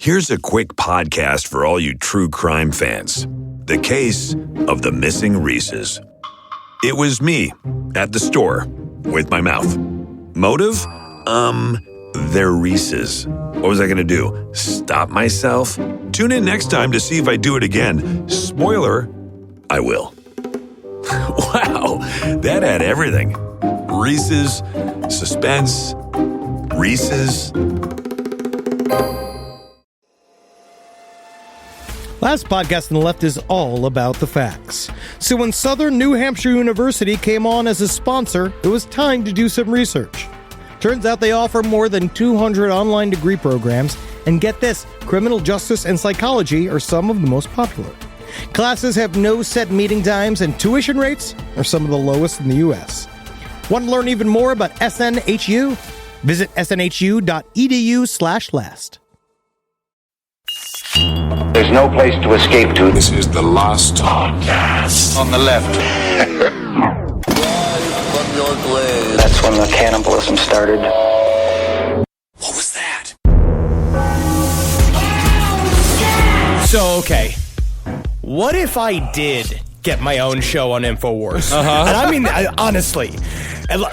Here's a quick podcast for all you true crime fans. The case of the missing Reeses. It was me at the store with my mouth. Motive? They're Reeses. What was I going to do? Stop myself? Tune in next time to see if I do it again. Spoiler, I will. Wow, that had everything. Reeses, suspense, Reeses. Last podcast on the left is all about the facts. So when Southern New Hampshire University came on as a sponsor, it was time to do some research. Turns out they offer more than 200 online degree programs, and get this, criminal justice and psychology are some of the most popular. Classes have no set meeting times, and tuition rates are some of the lowest in the U.S. Want to learn even more about SNHU? Visit snhu.edu/last. There's no place to escape to. This is the last podcast. On the left. That's when the cannibalism started. What was that? So, okay. What if I did get my own show on InfoWars? And I mean, honestly,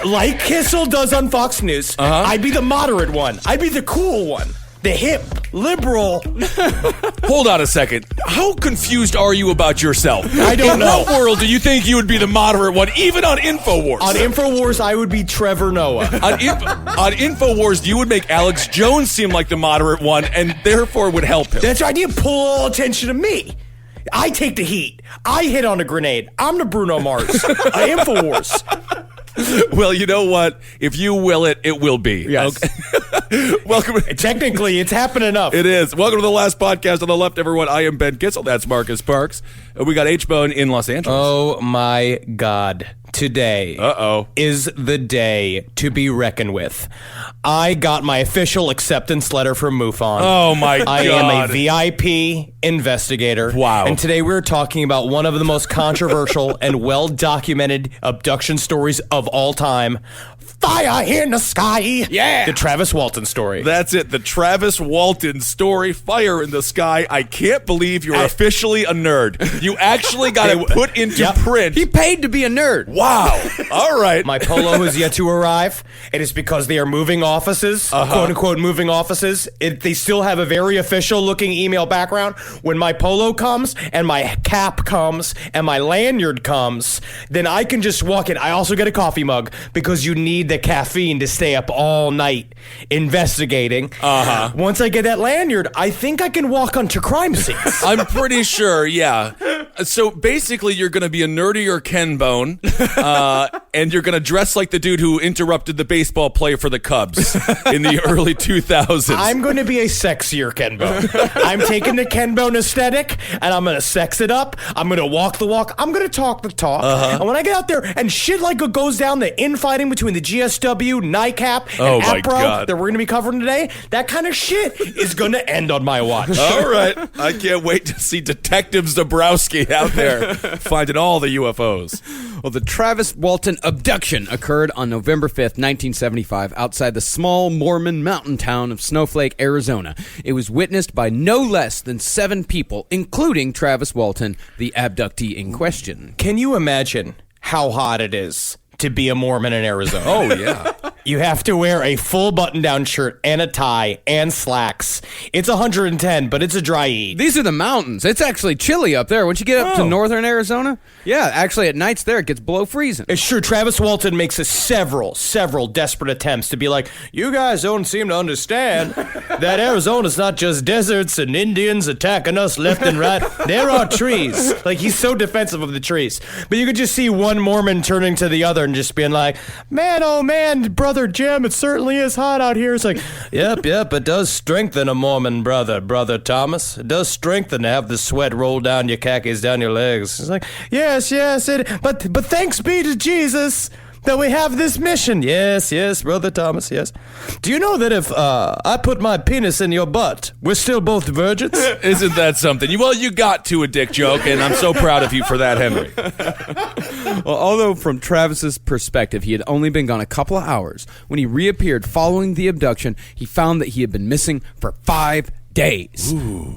like Kissel does on Fox News, I'd be the moderate one. I'd be the cool one. The hip, liberal. Hold on a second. How confused are you about yourself? I don't know. In what world do you think you would be the moderate one, even on InfoWars? On InfoWars, I would be Trevor Noah. On InfoWars, you would make Alex Jones seem like the moderate one, and therefore would help him. That's right. You pull all attention to me. I take the heat. I hit on a grenade. I'm the Bruno Mars. InfoWars. Well, you know what? If you will it, it will be. Yes. Okay. Welcome. Technically, it's happened enough. It is. Welcome to the last podcast on the left, everyone. I am Ben Kitzel. That's Marcus Parks. We got H-Bone in Los Angeles. Oh, my God. Today is the day to be reckoned with. I got my official acceptance letter from MUFON. Oh, my God. I am a VIP investigator. Wow. And today we're talking about one of the most controversial and well-documented abduction stories of all time. Fire in the sky. Yeah. The Travis Walton story. That's it. The Travis Walton story. Fire in the sky. I can't believe you're officially a nerd. You actually got it put into print. He paid to be a nerd. Wow. All right. My polo has yet to arrive. It is because they are moving offices, quote-unquote moving offices. They still have a very official-looking email background. When my polo comes, and my cap comes, and my lanyard comes, then I can just walk in. I also get a coffee mug, because you need the caffeine to stay up all night investigating. Once I get that lanyard, I think I can walk onto crime scenes. I'm pretty sure, yeah. So basically, you're going to be a nerdier Ken Bone, and you're going to dress like the dude who interrupted the baseball play for the Cubs in the early 2000s. I'm going to be a sexier Ken Bone. I'm taking the Ken Bone aesthetic, and I'm going to sex it up. I'm going to walk the walk. I'm going to talk the talk. And when I get out there, and shit like what goes down, the infighting between the GSW, NICAP, and APRO that we're going to be covering today, that kind of shit is going to end on my watch. All right. I can't wait to see Detective Zabrowski out there finding all the UFOs. Well, the Travis Walton abduction occurred on November 5th, 1975, outside the small Mormon mountain town of Snowflake, Arizona. It was witnessed by no less than 7 people, including Travis Walton, the abductee in question. Can you imagine how hot it is to be a Mormon in Arizona? Oh, yeah. You have to wear a full button-down shirt and a tie and slacks. It's 110, but it's a dry heat. These are the mountains. It's actually chilly up there. Once you get up to northern Arizona, yeah, actually at nights there it gets below freezing. It's true. Travis Walton makes several desperate attempts to be like, you guys don't seem to understand that Arizona's not just deserts and Indians attacking us left and right. There are trees. Like, he's so defensive of the trees. But you could just see one Mormon turning to the other and just being like, man, oh man, brother Jim, it certainly is hot out here. It's like, yep, it does strengthen a Mormon brother Thomas. It does strengthen to have the sweat roll down your khakis, down your legs. It's like, yes, but thanks be to Jesus that we have this mission. Yes, Brother Thomas, yes. Do you know that if I put my penis in your butt, we're still both virgins? Isn't that something? Well, you got to a dick joke, and I'm so proud of you for that, Henry. Well, although from Travis's perspective, he had only been gone a couple of hours, when he reappeared following the abduction, he found that he had been missing for 5 days.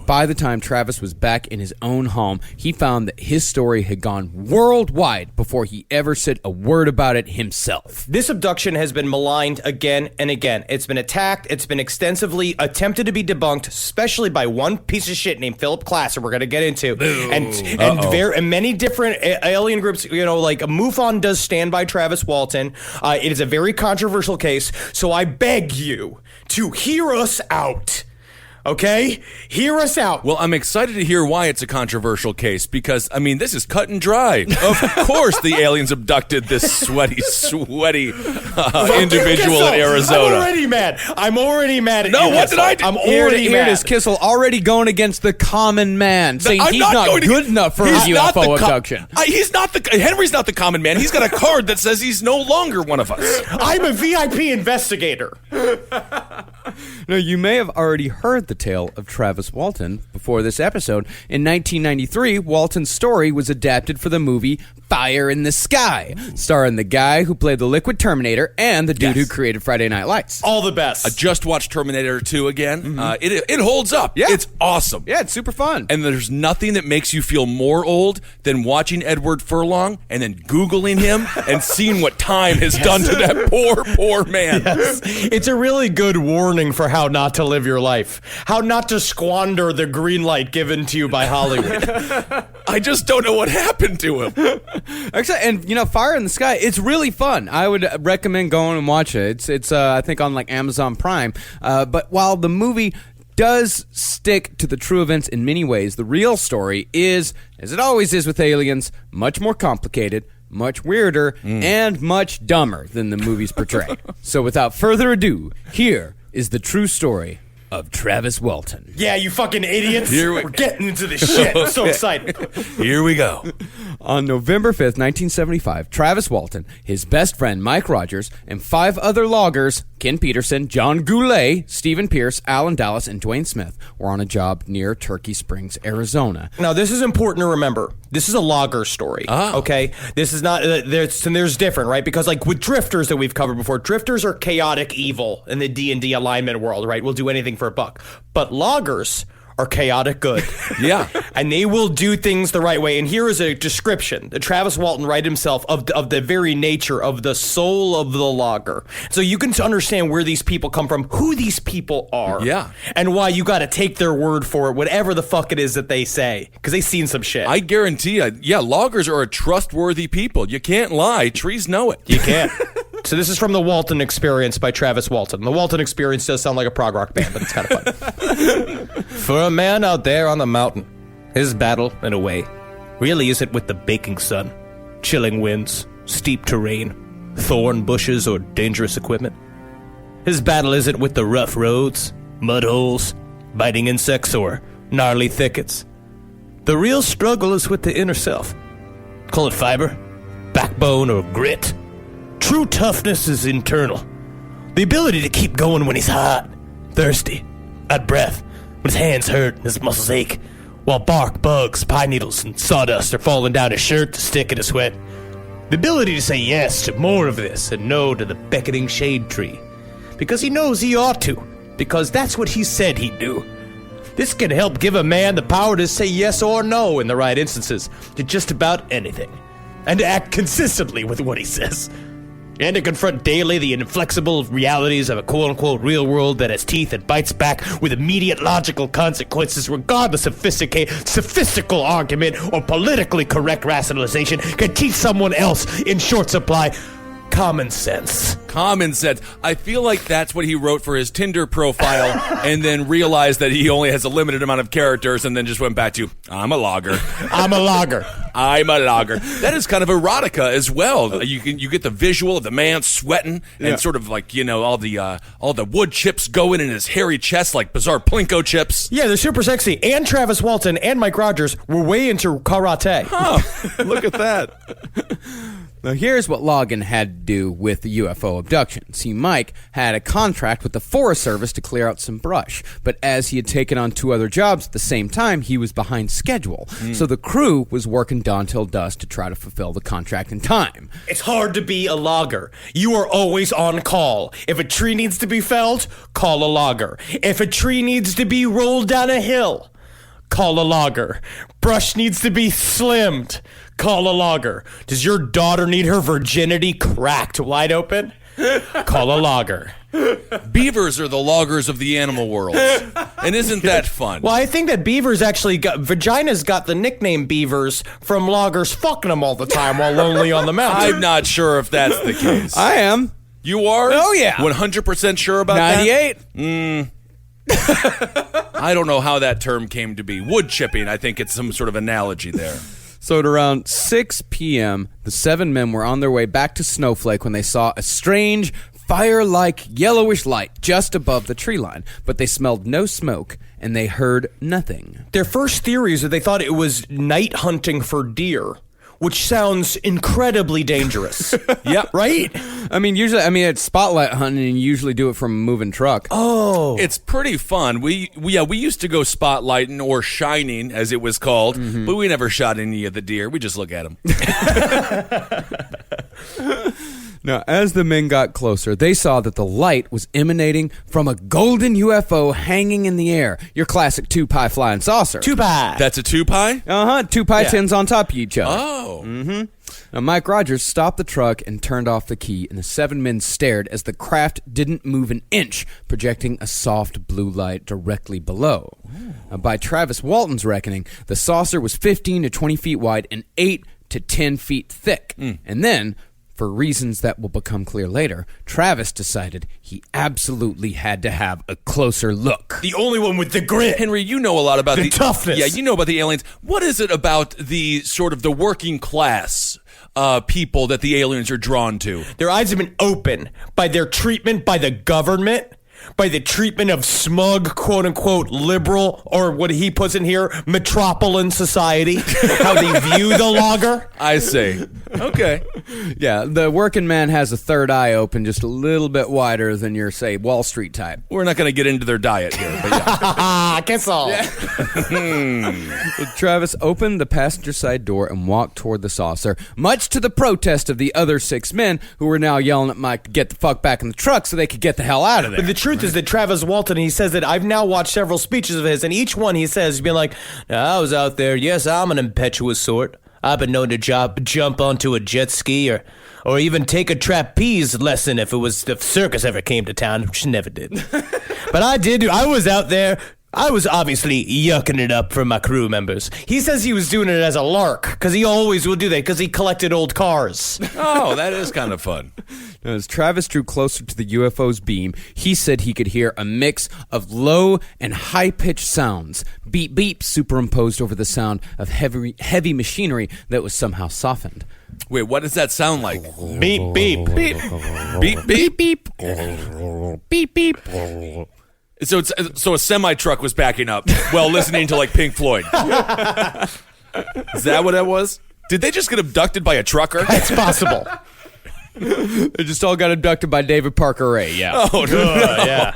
By the time Travis was back in his own home, he found that his story had gone worldwide before he ever said a word about it himself. This abduction has been maligned again and again. It's been attacked. It's been extensively attempted to be debunked, especially by one piece of shit named Philip Classer. We're going to get into, and many different alien groups. You know, like MUFON does stand by Travis Walton. It is a very controversial case, so I beg you to hear us out. Okay? Hear us out. Well, I'm excited to hear why it's a controversial case because, I mean, this is cut and dry. Of course the aliens abducted this sweaty individual in Arizona. I'm already mad at you. No, what did I do? I'm already mad. Here it is, Kissel already going against the common man, saying he's not good enough for a UFO abduction. Henry's not the common man. He's got a card that says he's no longer one of us. I'm a VIP investigator. Now, you may have already heard the tale of Travis Walton before this episode. In 1993, Walton's story was adapted for the movie Fire in the Sky, starring the guy who played the Liquid Terminator and the dude who created Friday Night Lights. All the best. I just watched Terminator 2 again. It holds up. Yeah. It's awesome. Yeah, it's super fun. And there's nothing that makes you feel more old than watching Edward Furlong and then Googling him and seeing what time has done to that poor man. Yes. It's a really good warning for how not to live your life. How not to squander the green light given to you by Hollywood. I just don't know what happened to him. And, you know, Fire in the Sky, it's really fun. I would recommend going and watch it. It's I think, on, like, Amazon Prime. But while the movie does stick to the true events in many ways, the real story is, as it always is with aliens, much more complicated, much weirder, and much dumber than the movies portray. So without further ado, here is the true story of Travis Walton. Yeah, you fucking idiots. We're getting into this shit. I'm so excited. Here we go. On November 5th, 1975, Travis Walton, his best friend Mike Rogers, and 5 other loggers, Ken Peterson, John Goulet, Stephen Pierce, Alan Dallas, and Dwayne Smith, were on a job near Turkey Springs, Arizona. Now, this is important to remember. This is a logger story, okay? This is not, there's different, right? Because, like, with drifters that we've covered before, drifters are chaotic evil in the D&D alignment world, right? We'll do anything for a buck. But loggers are chaotic good. Yeah. And they will do things the right way. And here is a description that Travis Walton wrote himself of the very nature of the soul of the logger. So you can understand where these people come from, who these people are. Yeah. And why you got to take their word for it, whatever the fuck it is that they say. Because they've seen some shit. I guarantee you, loggers are a trustworthy people. You can't lie. Trees know it. You can't. So this is from the Walton Experience by Travis Walton. The Walton Experience does sound like a prog rock band, but it's kind of fun. For a man out there on the mountain, his battle, in a way, really isn't with the baking sun, chilling winds, steep terrain, thorn bushes, or dangerous equipment. His battle isn't with the rough roads, mud holes, biting insects, or gnarly thickets. The real struggle is with the inner self. Call it fiber, backbone, or grit. True toughness is internal. The ability to keep going when he's hot, thirsty, out of breath, when his hands hurt and his muscles ache, while bark, bugs, pine needles, and sawdust are falling down his shirt to stick in his sweat. The ability to say yes to more of this and no to the beckoning shade tree. Because he knows he ought to. Because that's what he said he'd do. This can help give a man the power to say yes or no in the right instances to just about anything. And to act consistently with what he says. And to confront daily the inflexible realities of a quote-unquote real world that has teeth and bites back with immediate logical consequences regardless of sophistical argument or politically correct rationalization can teach someone else in short supply common sense. Common sense. I feel like that's what he wrote for his Tinder profile and then realized that he only has a limited amount of characters and then just went back to, I'm a logger. I'm a logger. I'm a logger. That is kind of erotica as well. You get the visual of the man sweating and sort of like, you know, all the wood chips going in his hairy chest like bizarre Plinko chips. Yeah, they're super sexy. And Travis Walton and Mike Rogers were way into karate. Oh, look at that. Now, here's what Logan had to do with the UFO abduction. See, Mike had a contract with the Forest Service to clear out some brush, but as he had taken on 2 other jobs at the same time, he was behind schedule. So the crew was working dawn till dusk to try to fulfill the contract in time. It's hard to be a logger. You are always on call. If a tree needs to be felled, call a logger. If a tree needs to be rolled down a hill, call a logger. Brush needs to be slimmed, call a logger. Does your daughter need her virginity cracked wide open? Call a logger. Beavers are the loggers of the animal world. And isn't that fun? Well, I think that beavers actually vaginas got the nickname beavers from loggers fucking them all the time while lonely on the mountain. I'm not sure if that's the case. I am. You are? Oh, yeah. 100% sure about 98. that? I don't know how that term came to be. Wood chipping, I think it's some sort of analogy there. So at around 6 p.m., the 7 men were on their way back to Snowflake when they saw a strange, fire-like yellowish light just above the tree line, but they smelled no smoke and they heard nothing. Their first theory is that they thought it was night hunting for deer, which sounds incredibly dangerous. Yeah. Right? It's spotlight hunting, and you usually do it from a moving truck. Oh. It's pretty fun. We used to go spotlighting or shining, as it was called, but we never shot any of the deer. We just look at them. Now, as the men got closer, they saw that the light was emanating from a golden UFO hanging in the air. Your classic 2-pie flying saucer. 2-pie. That's a 2-pie? 2-pie tins on top of each other. Oh. Now, Mike Rogers stopped the truck and turned off the key, and the 7 men stared as the craft didn't move an inch, projecting a soft blue light directly below. By Travis Walton's reckoning, the saucer was 15 to 20 feet wide and 8 to 10 feet thick. And then, for reasons that will become clear later, Travis decided he absolutely had to have a closer look. The only one with the grit. Henry, you know a lot about The toughness. Yeah, you know about the aliens. What is it about the sort of the working class people that the aliens are drawn to? Their eyes have been opened by their treatment by the government, by the treatment of smug, quote-unquote, liberal, or what he puts in here, metropolitan society, how they view the logger. I see. Okay. Yeah, the working man has a third eye open just a little bit wider than your, say, Wall Street type. We're not going to get into their diet here, but yeah. Kiss all. Travis opened the passenger side door and walked toward the saucer, much to the protest of the other 6 men who were now yelling at Mike to get the fuck back in the truck so they could get the hell out of there. But the truth is that Travis Walton, he says that I've now watched several speeches of his, and each one he says, he's been like, I was out there, yes, I'm an impetuous sort. I've been known to jump onto a jet ski or even take a trapeze lesson if the circus ever came to town, which never did. But I was out there. I was obviously yucking it up for my crew members. He says he was doing it as a lark, because he always will do that, because he collected old cars. Oh, that is kind of fun. Now, as Travis drew closer to the UFO's beam, he said he could hear a mix of low and high-pitched sounds, beep beep superimposed over the sound of heavy machinery that was somehow softened. Wait, what does that sound like? Beep, beep. Beep. Beep, beep. Beep. Beep beep. So a semi-truck was backing up while listening to, like, Pink Floyd. Is that what that was? Did they just get abducted by a trucker? It's possible. They just all got abducted by David Parker Ray, yeah. Oh, no. Yeah.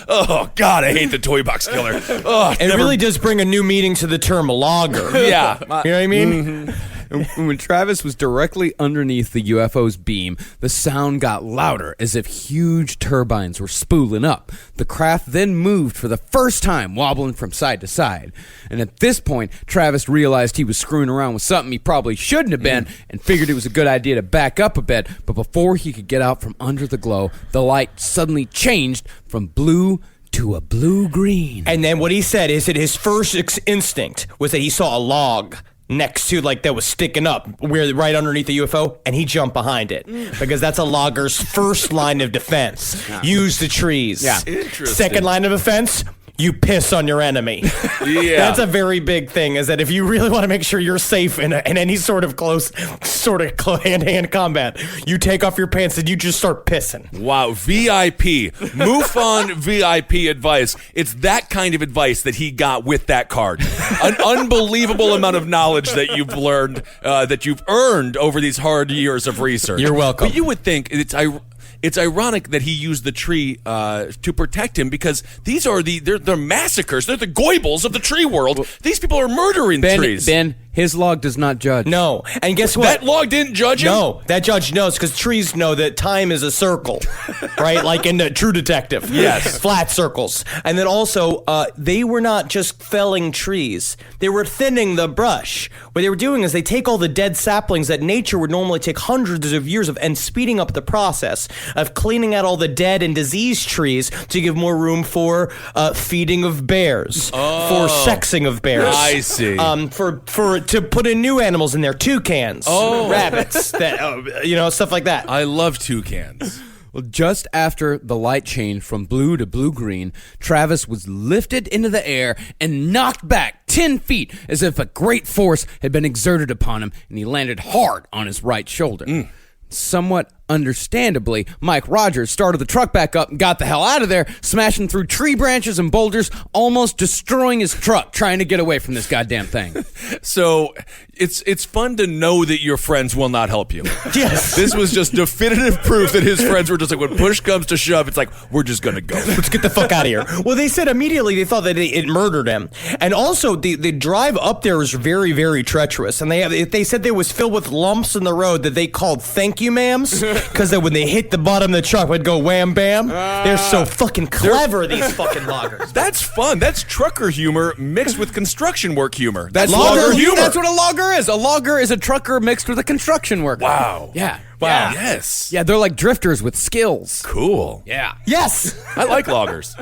Oh, God, I hate the Toy Box Killer. Oh, It really does bring a new meaning to the term logger. Yeah. You know what I mean? And when Travis was directly underneath the UFO's beam, the sound got louder as if huge turbines were spooling up. The craft then moved for the first time, wobbling from side to side. And at this point, Travis realized he was screwing around with something he probably shouldn't have been and figured it was a good idea to back up a bit. But before he could get out from under the glow, the light suddenly changed from blue to a blue-green. And then what he said is that his first instinct was that he saw a log next to, like, that was sticking up right underneath the UFO, and he jumped behind it because that's a logger's first line of defense. Use the trees. Yeah. Interesting. Second line of defense, you piss on your enemy. Yeah. That's a very big thing, is that if you really want to make sure you're safe in any sort of hand-to-hand combat, you take off your pants and you just start pissing. Wow, VIP. MUFON VIP advice. It's that kind of advice that he got with that card. An unbelievable amount of knowledge that you've learned, that you've earned over these hard years of research. You're welcome. But you would think it's ironic that he used the tree to protect him, because these are they're massacres. They're the Goebbels of the tree world. These people are murdering trees. Ben, his log does not judge. No, and guess what? That log didn't judge him? No, that judge knows, because trees know that time is a circle, right? Like in the True Detective. Yes. Flat circles. And then also, they were not just felling trees. They were thinning the brush. What they were doing is they take all the dead saplings that nature would normally take hundreds of years of, and speeding up the process of cleaning out all the dead and diseased trees to give more room for feeding of bears, for sexing of bears. I see. To put in new animals in there, toucans, rabbits, that stuff like that. I love toucans. Well, just after the light changed from blue to blue-green, Travis was lifted into the air and knocked back 10 feet as if a great force had been exerted upon him, and he landed hard on his right shoulder. Somewhat understandably, Mike Rogers started the truck back up and got the hell out of there, smashing through tree branches and boulders, almost destroying his truck trying to get away from this goddamn thing. So it's fun to know that your friends will not help you. Yes. This was just definitive proof that his friends were just like, when push comes to shove, it's like, we're just going to go. Let's get the fuck out of here. Well, they said immediately they thought that it murdered him. And also, the drive up there was very, very treacherous. And they said there was filled with lumps in the road that they called thank you ma'ams, because when they hit the bottom of the truck, it would go wham bam. They're so fucking clever, these fucking loggers. That's fun. That's trucker humor mixed with construction work humor. That's Logger logger humor. That's what a logger is. A logger is a trucker mixed with a construction worker. Wow. Yeah. Wow. Yeah. Yes. Yeah, they're like drifters with skills. Cool. Yeah. Yes. I like loggers.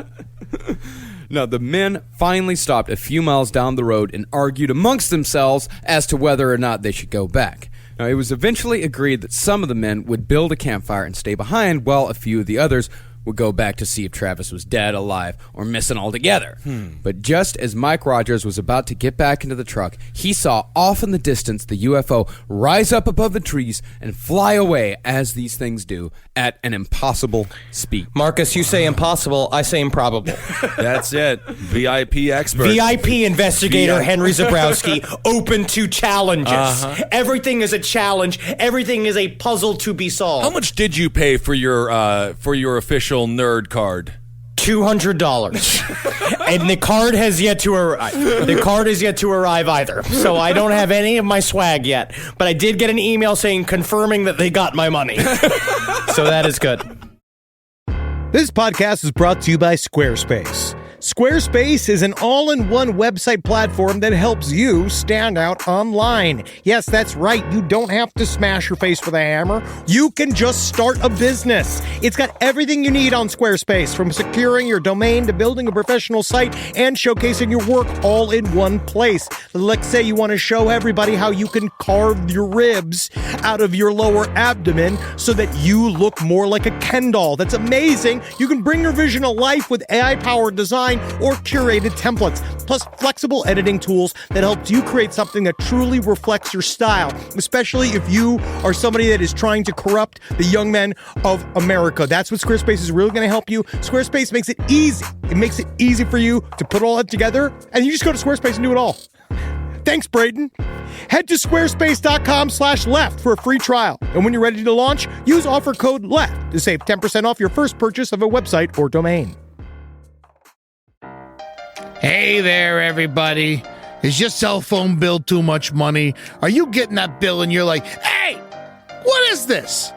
Now, the men finally stopped a few miles down the road and argued amongst themselves as to whether or not they should go back. Now, it was eventually agreed that some of the men would build a campfire and stay behind, while a few of the others would go back to see if Travis was dead, alive, or missing altogether. But just as Mike Rogers was about to get back into the truck, he saw off in the distance the UFO rise up above the trees and fly away, as these things do, at an impossible speed. Marcus, you say impossible, I say improbable. That's it. VIP expert. VIP investigator Henry Zabrowski, open to challenges. Everything is a challenge. Everything is a puzzle to be solved. How much did you pay for your official nerd card? $200. And the card has yet to arrive. The card is yet to arrive either. So I don't have any of my swag yet. But I did get an email confirming that they got my money. So that is good. This podcast is brought to you by Squarespace. Squarespace is an all-in-one website platform that helps you stand out online. Yes, that's right. You don't have to smash your face with a hammer. You can just start a business. It's got everything you need on Squarespace, from securing your domain to building a professional site and showcasing your work all in one place. Let's say you want to show everybody how you can carve your ribs out of your lower abdomen so that you look more like a Ken doll. That's amazing. You can bring your vision to life with AI-powered design or curated templates, plus flexible editing tools that helps you create something that truly reflects your style, especially if you are somebody that is trying to corrupt the young men of America. That's what Squarespace is really going to help you. Squarespace makes it easy. It makes it easy for you to put all that together, and you just go to Squarespace and do it all. Thanks, Braden. Head to squarespace.com/left for a free trial. And when you're ready to launch, use offer code LEFT to save 10% off your first purchase of a website or domain. Hey there, everybody. Is your cell phone bill too much money? Are you getting that bill and you're like, hey, what is this?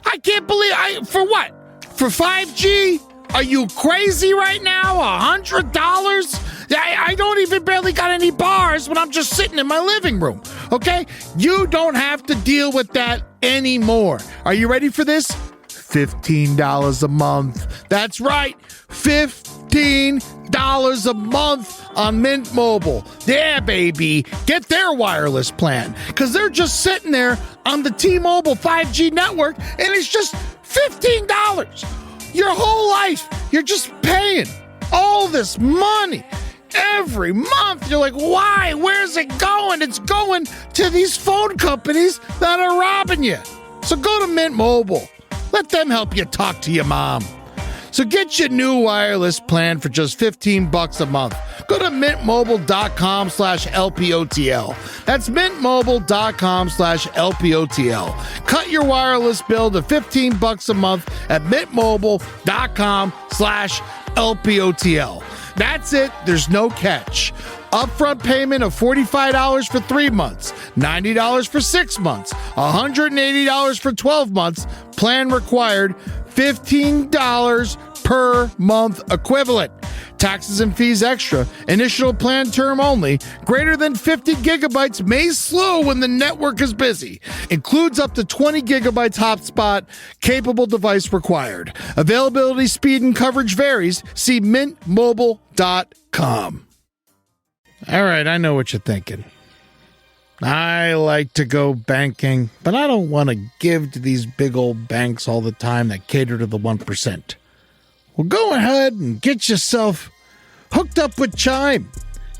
I can't believe for what? For 5G? Are you crazy right now? $100? I don't even barely got any bars when I'm just sitting in my living room, okay? You don't have to deal with that anymore. Are you ready for this? $15 a month. That's right, $15 a month on Mint Mobile. Yeah, baby. Get their wireless plan, because they're just sitting there on the T-Mobile 5G network, and it's just $15. Your whole life, you're just paying All this money every month. You're like, why? Where's it going? It's going to these phone companies that are robbing you. So go to Mint Mobile. Let them help you talk to your mom. So get your new wireless plan for just $15 a month. Go to mintmobile.com/LPOTL. That's mintmobile.com/LPOTL. Cut your wireless bill to $15 a month at mintmobile.com/LPOTL. That's it. There's no catch. Upfront payment of $45 for 3 months, $90 for 6 months, $180 for 12 months. Plan required, $15 per month equivalent. Taxes and fees extra. Initial plan term only. Greater than 50 gigabytes may slow when the network is busy. Includes up to 20 gigabytes hotspot. Capable device required. Availability, speed, and coverage varies. See mintmobile.com. All right, I know what you're thinking. I like to go banking, but I don't want to give to these big old banks all the time that cater to the 1%. Well, go ahead and get yourself hooked up with Chime.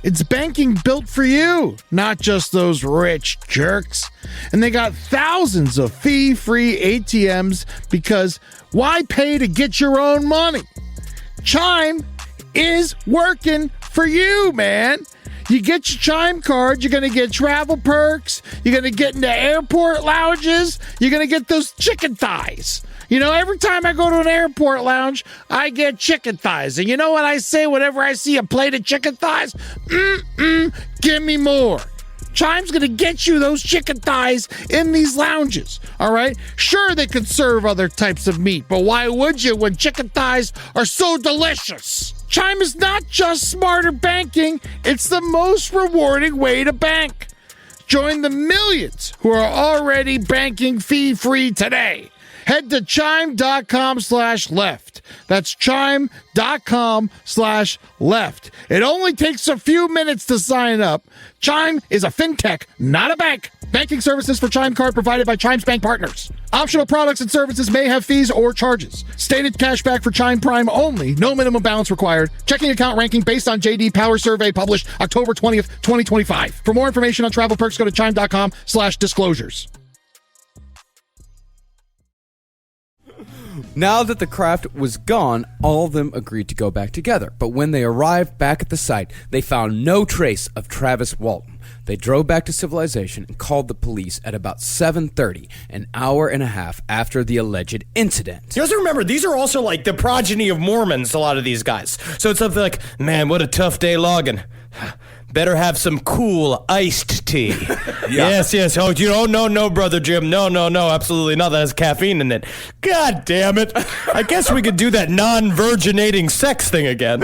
It's banking built for you, not just those rich jerks. And they got thousands of fee-free ATMs because why pay to get your own money? Chime is working for you, man. You get your Chime card, you're going to get travel perks, you're going to get into airport lounges, you're going to get those chicken thighs. You know, every time I go to an airport lounge, I get chicken thighs. And you know what I say whenever I see a plate of chicken thighs? Give me more. Chime's going to get you those chicken thighs in these lounges, all right? Sure, they could serve other types of meat, but why would you when chicken thighs are so delicious? Chime is not just smarter banking, it's the most rewarding way to bank. Join the millions who are already banking fee-free today. Head to chime.com/left. That's chime.com/left. It only takes a few minutes to sign up. Chime is a fintech, not a bank. Banking services for Chime Card provided by Chime's bank partners. Optional products and services may have fees or charges. Stated cashback for Chime Prime only. No minimum balance required. Checking account ranking based on JD Power Survey published October 20th, 2025. For more information on travel perks, go to chime.com/disclosures. Now that the craft was gone, all of them agreed to go back together. But when they arrived back at the site, they found no trace of Travis Walton. They drove back to civilization and called the police at about 7:30, an hour and a half after the alleged incident. You also remember, these are also like the progeny of Mormons, a lot of these guys. So it's something like, man, what a tough day logging. Better have some cool iced tea. Yes. Oh, no, Brother Jim. No, absolutely not. That has caffeine in it. God damn it. I guess we could do that non-virginating sex thing again.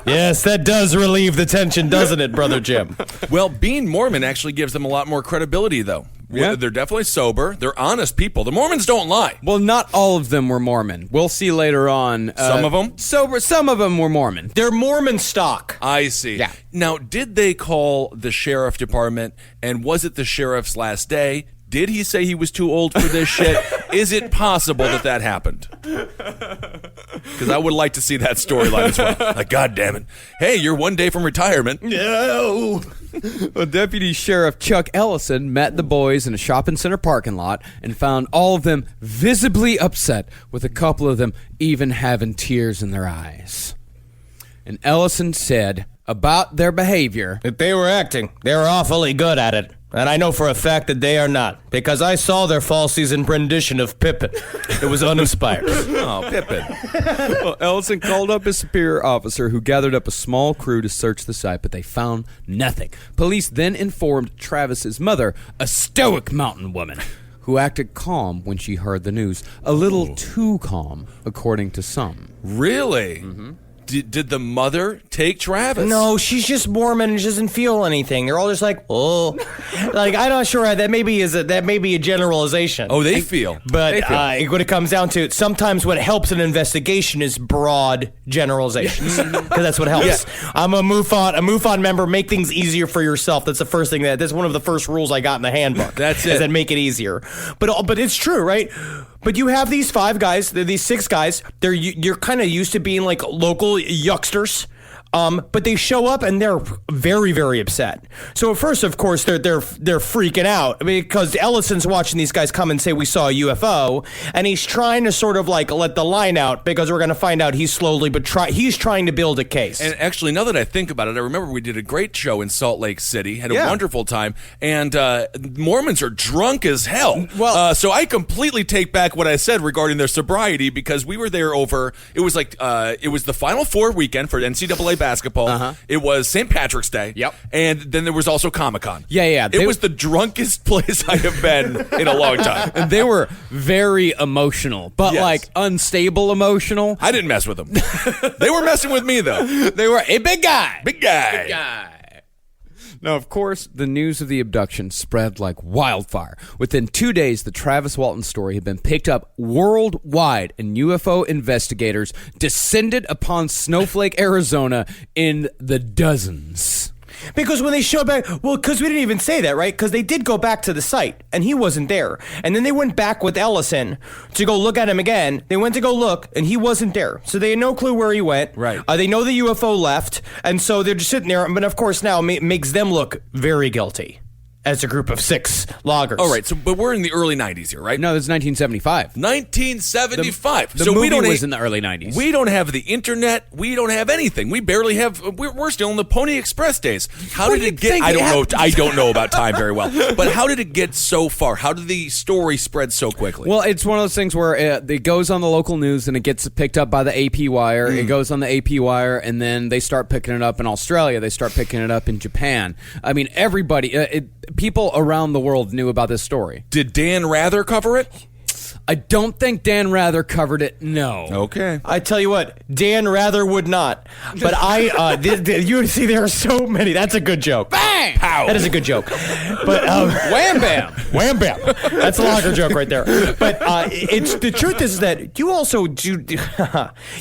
Yes, that does relieve the tension, doesn't it, Brother Jim? Well, being Mormon actually gives them a lot more credibility, though. Yeah. They're definitely sober. They're honest people. The Mormons don't lie. Well, not all of them were Mormon. We'll see later on. Some of them? Sober. Some of them were Mormon. They're Mormon stock. I see. Yeah. Now, did they call the sheriff department, and was it the sheriff's last day? Did he say he was too old for this shit? Is it possible that happened? Because I would like to see that storyline as well. Like, God damn it. Hey, you're one day from retirement. No. Well, Deputy Sheriff Chuck Ellison met the boys in a shopping center parking lot and found all of them visibly upset, with a couple of them even having tears in their eyes. And Ellison said about their behavior that they were awfully good at it. And I know for a fact that they are not, because I saw their fall season rendition of Pippin. It was uninspired. Oh, Pippin. Well, Ellison called up his superior officer, who gathered up a small crew to search the site, but they found nothing. Police then informed Travis's mother, a stoic mountain woman, who acted calm when she heard the news. A little too calm, according to some. Really? Mm-hmm. Did the mother take Travis? No, she's just Mormon and she doesn't feel anything. They're all just like, oh. Like, I'm not sure. That may be a generalization. Oh, they feel. But when it comes down to it, sometimes what helps an investigation is broad generalizations. Because that's what helps. Yeah. I'm a MUFON member. Make things easier for yourself. That's the first thing. That's one of the first rules I got in the handbook. That's it. Is that make it easier. But it's true, right? But you have these 5 guys, these 6 guys. You're kind of used to being like local yucksters. But they show up and they're very, very upset. So at first, of course, they're freaking out because Ellison's watching these guys come and say we saw a UFO, and he's trying to sort of like let the line out because we're going to find out he's slowly but he's trying to build a case. And actually, now that I think about it, I remember we did a great show in Salt Lake City, had a wonderful time, and Mormons are drunk as hell. Well, so I completely take back what I said regarding their sobriety because we were there over. It was like it was the Final Four weekend for NCAA basketball. It was St. Patrick's Day. Yep. And then there was also Comic-Con. Yeah. It was the drunkest place I have been in a long time. And they were very emotional, but like unstable emotional. I didn't mess with them. They were messing with me, though. They were a big guy. Big guy. Big guy. Now, of course, the news of the abduction spread like wildfire. Within 2 days, the Travis Walton story had been picked up worldwide, and UFO investigators descended upon Snowflake, Arizona in the dozens. Because when they showed back, well, because we didn't even say that, right? Because they did go back to the site, and he wasn't there. And then they went back with Ellison to go look at him again. They went to go look, and he wasn't there. So they had no clue where he went. Right. They know the UFO left, and so they're just sitting there. But of course, now it makes them look very guilty as a group of 6 loggers. All right, but we're in the early 90s here, right? No, this is 1975. 1975. The movie was in the early 90s. We don't have the internet. We don't have anything. We barely have. We're still in the Pony Express days. How did it get? I don't know. I don't know about time very well. But how did it get so far? How did the story spread so quickly? Well, it's one of those things where it goes on the local news and it gets picked up by the AP wire. It goes on the AP wire, and then they start picking it up in Australia. They start picking it up in Japan. I mean, everybody. People around the world knew about this story. Did Dan Rather cover it? I don't think Dan Rather covered it, no. Okay. I tell you what, Dan Rather would not. But you see there are so many. That's a good joke. Bang! Pow. That is a good joke. But wham bam. Wham bam. That's a logger joke right there. But it's the truth is that you also do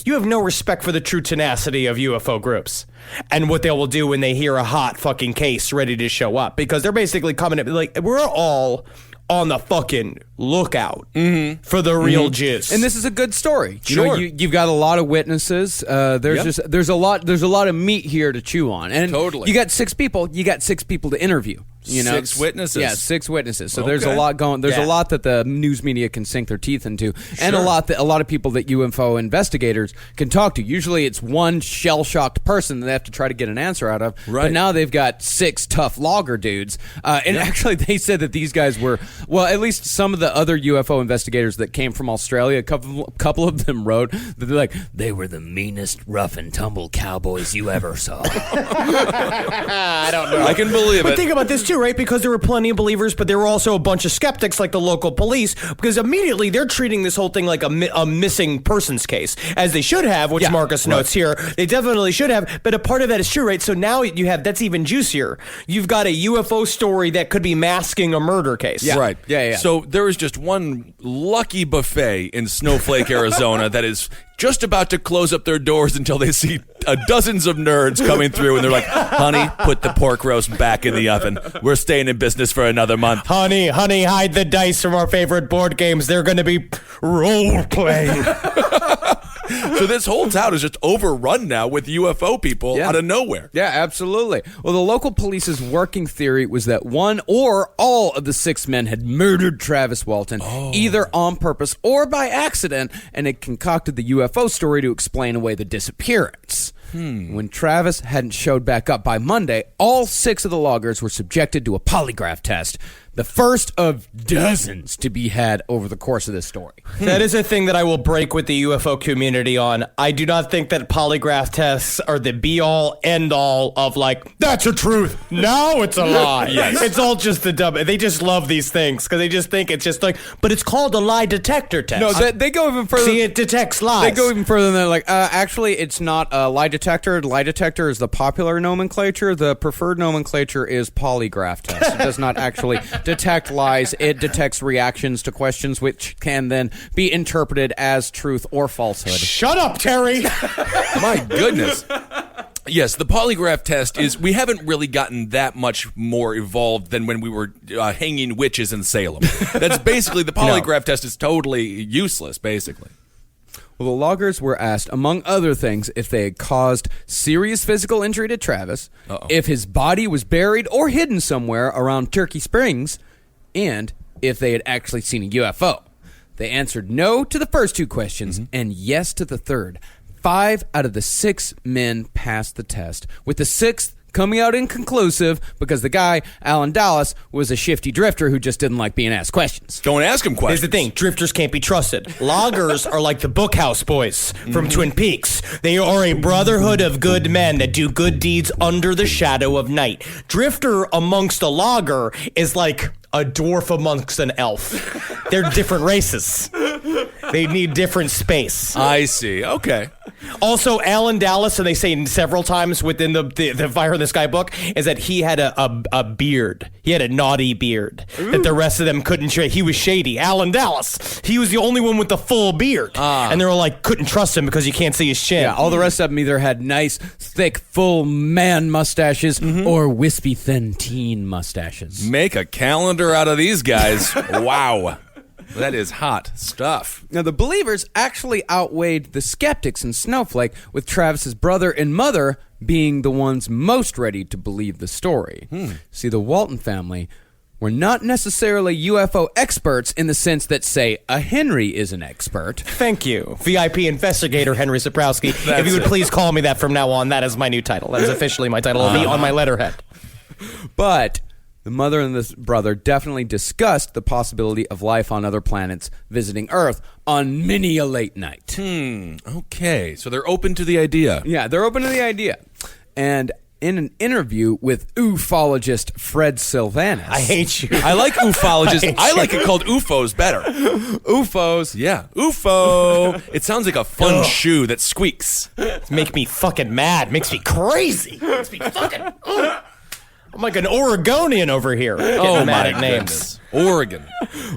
you have no respect for the true tenacity of UFO groups and what they will do when they hear a hot fucking case ready to show up, because they're basically coming at like we're all on the fucking lookout for the real jizz. And this is a good story. Sure. You know, you've got a lot of witnesses. There's a lot of meat here to chew on. And totally. You got 6 people. You got 6 people to interview. You know, 6 witnesses. Yeah, 6 witnesses. So Okay. there's a lot going. There's a lot that the news media can sink their teeth into, and a lot of people that UFO investigators can talk to. Usually, it's one shell-shocked person that they have to try to get an answer out of. Right. But now they've got 6 tough logger dudes. And actually, they said that these guys were at least some of the other UFO investigators that came from Australia. A couple of them wrote that they're like they were the meanest rough and tumble cowboys you ever saw. I don't know. I can believe But it. think about this too, right? Because there were plenty of believers, but there were also a bunch of skeptics like the local police, because immediately they're treating this whole thing like a missing persons case, as they should have, which Marcus notes here. They definitely should have, but a part of that is true, right? So now you have, that's even juicier. You've got a UFO story that could be masking a murder case. Yeah. Right. Yeah. So there is just one lucky buffet in Snowflake, Arizona that is just about to close up their doors until they see dozens of nerds coming through, and they're like, honey, put the pork roast back in the oven. We're staying in business for another month. Honey, hide the dice from our favorite board games. They're going to be role-playing. So this whole town is just overrun now with UFO people out of nowhere. Yeah, absolutely. Well, the local police's working theory was that one or all of the 6 men had murdered Travis Walton, either on purpose or by accident, and had concocted the UFO story to explain away the disappearance. When Travis hadn't showed back up by Monday, all 6 of the loggers were subjected to a polygraph test, the first of dozens to be had over the course of this story. That is a thing that I will break with the UFO community on. I do not think that polygraph tests are the be-all, end-all of like, that's a truth, now it's a lie. Yes. It's all just the dumb. They just love these things because they just think it's just like, but it's called a lie detector test. No, they go even further. See, it detects lies. They go even further than they're like, actually, it's not a lie detector. Lie detector is the popular nomenclature. The preferred nomenclature is polygraph test. It does not actually detect lies. It detects reactions to questions which can then be interpreted as truth or falsehood. Shut up, Terry. My goodness. Yes, the polygraph test is, we haven't really gotten that much more evolved than when we were hanging witches in Salem. That's basically, the polygraph test is totally useless, basically. Well, the loggers were asked, among other things, if they had caused serious physical injury to Travis, if his body was buried or hidden somewhere around Turkey Springs, and if they had actually seen a UFO. They answered no to the first two questions and yes to the third. 5 out of the 6 men passed the test, with the 6th coming out inconclusive because the guy, Alan Dallas, was a shifty drifter who just didn't like being asked questions. Don't ask him questions. Here's the thing, drifters can't be trusted. Loggers are like the Bookhouse Boys from Twin Peaks. They are a brotherhood of good men that do good deeds under the shadow of night. Drifter amongst a logger is like a dwarf amongst an elf. They're different races. They need different space. I see. Okay. Also, Alan Dallas, and they say several times within the Fire in the Sky book, is that he had a beard. He had a naughty beard that the rest of them couldn't trade. He was shady. Alan Dallas, he was the only one with the full beard. And they were like, couldn't trust him because you can't see his chin. Yeah, all the rest of them either had nice, thick, full man mustaches or wispy, thin teen mustaches. Make a calendar out of these guys. Wow. That is hot stuff. Now, the believers actually outweighed the skeptics in Snowflake, with Travis's brother and mother being the ones most ready to believe the story. See, the Walton family were not necessarily UFO experts in the sense that, say, a Henry is an expert. Thank you, VIP investigator Henry Saprowski. If you would please call me that from now on, that is my new title. That is officially my title. It'll be on my letterhead. But the mother and the brother definitely discussed the possibility of life on other planets visiting Earth on many a late night. Okay, so they're open to the idea. Yeah, they're open to the idea. And in an interview with ufologist Fred Sylvanus. I hate you. I like ufologists. I like it called UFOs better. UFOs. Yeah, UFO. It sounds like a fun shoe that squeaks. Make me fucking mad. Makes me crazy. Makes me fucking... I'm like an Oregonian over here. Getting mad at names. Oregon.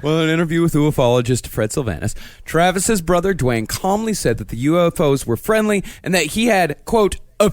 Well, in an interview with ufologist Fred Sylvanus, Travis's brother Dwayne calmly said that the UFOs were friendly and that he had, quote, a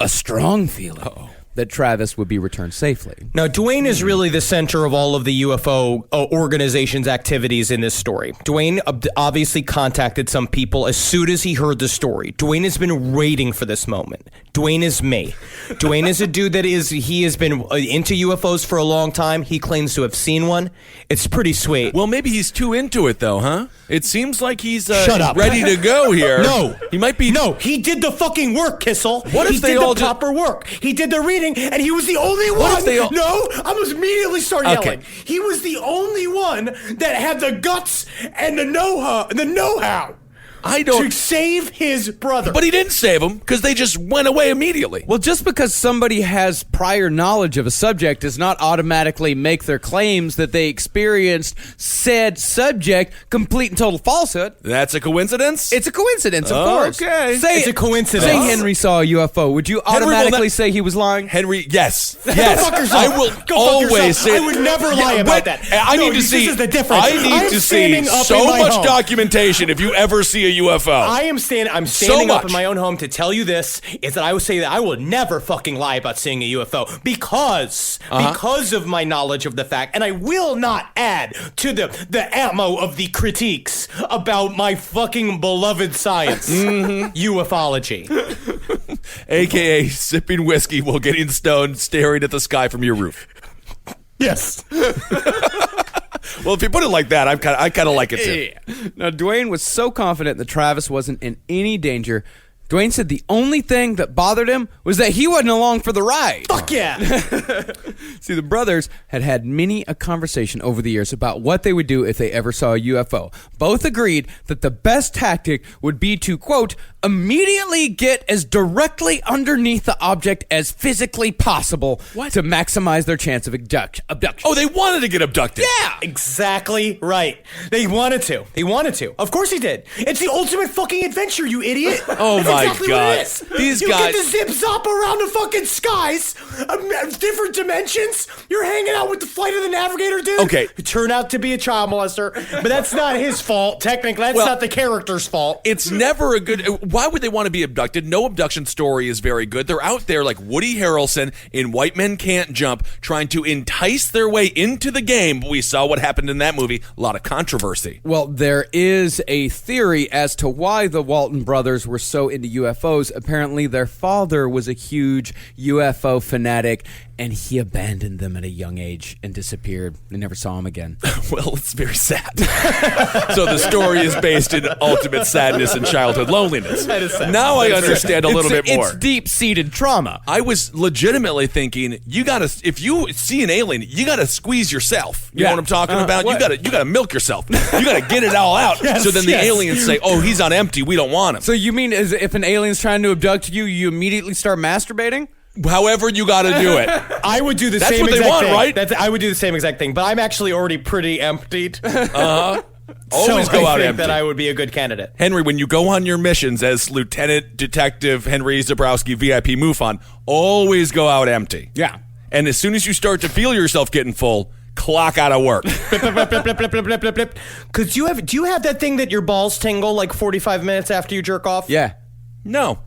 strong feeling, that Travis would be returned safely. Now, Dwayne is really the center of all of the UFO organization's activities in this story. Dwayne obviously contacted some people as soon as he heard the story. Dwayne has been waiting for this moment. Dwayne is me. Dwayne is a dude he has been into UFOs for a long time. He claims to have seen one. It's pretty sweet. Well, maybe he's too into it, though, huh? It seems like he's Shut up. ready to go here. No. He might be... No, he did the fucking work, Kissel. What if he they did all the just... proper work. He did the reading, and he was the only one. What if they all... No, I was immediately starting Okay. yelling. He was the only one that had the guts and the know-how. I don't... To save his brother. But he didn't save him, because they just went away immediately. Well, just because somebody has prior knowledge of a subject does not automatically make their claims that they experienced said subject complete and total falsehood. That's a coincidence? It's a coincidence, of course. Okay. It's a coincidence. Say Henry saw a UFO. Would you automatically say he was lying? Henry, yes. Go fuck yourself. I will Go fuck always yourself. say... I would never lie about that. I No, need to see... This is the difference. I need to see standing up so in my much home. documentation if you ever see a UFO. I'm standing up much. in my own home to tell you this, is that I would say that I will never fucking lie about seeing a UFO because of my knowledge of the fact, and I will not add to the ammo of the critiques about my fucking beloved science, ufology. AKA sipping whiskey while getting stoned, staring at the sky from your roof. Yes. Well, if you put it like that, I kind of like it too. Yeah. Now, Dwayne was so confident that Travis wasn't in any danger. Dwayne said the only thing that bothered him was that he wasn't along for the ride. Fuck yeah. See, the brothers had many a conversation over the years about what they would do if they ever saw a UFO. Both agreed that the best tactic would be to, quote, immediately get as directly underneath the object as physically possible to maximize their chance of abduction. Oh, they wanted to get abducted. Yeah, exactly right. They wanted to. Of course he did. It's the ultimate fucking adventure, you idiot. Oh That's my exactly God. What it is. These you guys... get to zip zop around the fucking skies, different dimensions. You're hanging out with the Flight of the Navigator dude. Okay. Who turned out to be a child molester, but that's not his fault. Technically, that's not the character's fault. It's never a good... why would they want to be abducted? No abduction story is very good. They're out there like Woody Harrelson in White Men Can't Jump, trying to entice their way into the game. But we saw what happened in that movie. A lot of controversy. Well, there is a theory as to why the Walton brothers were so into UFOs. Apparently, their father was a huge UFO fanatic, and he abandoned them at a young age and disappeared. They never saw him again. Well, it's very sad. So the story is based in ultimate sadness and childhood loneliness. That is sad. Now I understand a little bit more. It's deep-seated trauma. I was legitimately thinking, if you see an alien, you gotta squeeze yourself. You know what I'm talking about? what? You gotta milk yourself. You gotta get it all out. So then the aliens say, "Oh, he's on empty. We don't want him." So you mean as if an alien's trying to abduct you, you immediately start masturbating? However you got to do it. I would do the That's same what they exact want, thing. right? I would do the same exact thing, but I'm actually already pretty emptied. Always go out I think empty. that I would be a good candidate. Henry, when you go on your missions as Lieutenant Detective Henry Zabrowski, VIP MUFON, always go out empty. Yeah. And as soon as you start to feel yourself getting full, clock out of work. Cause do you have that thing that your balls tingle like 45 minutes after you jerk off? Yeah. No.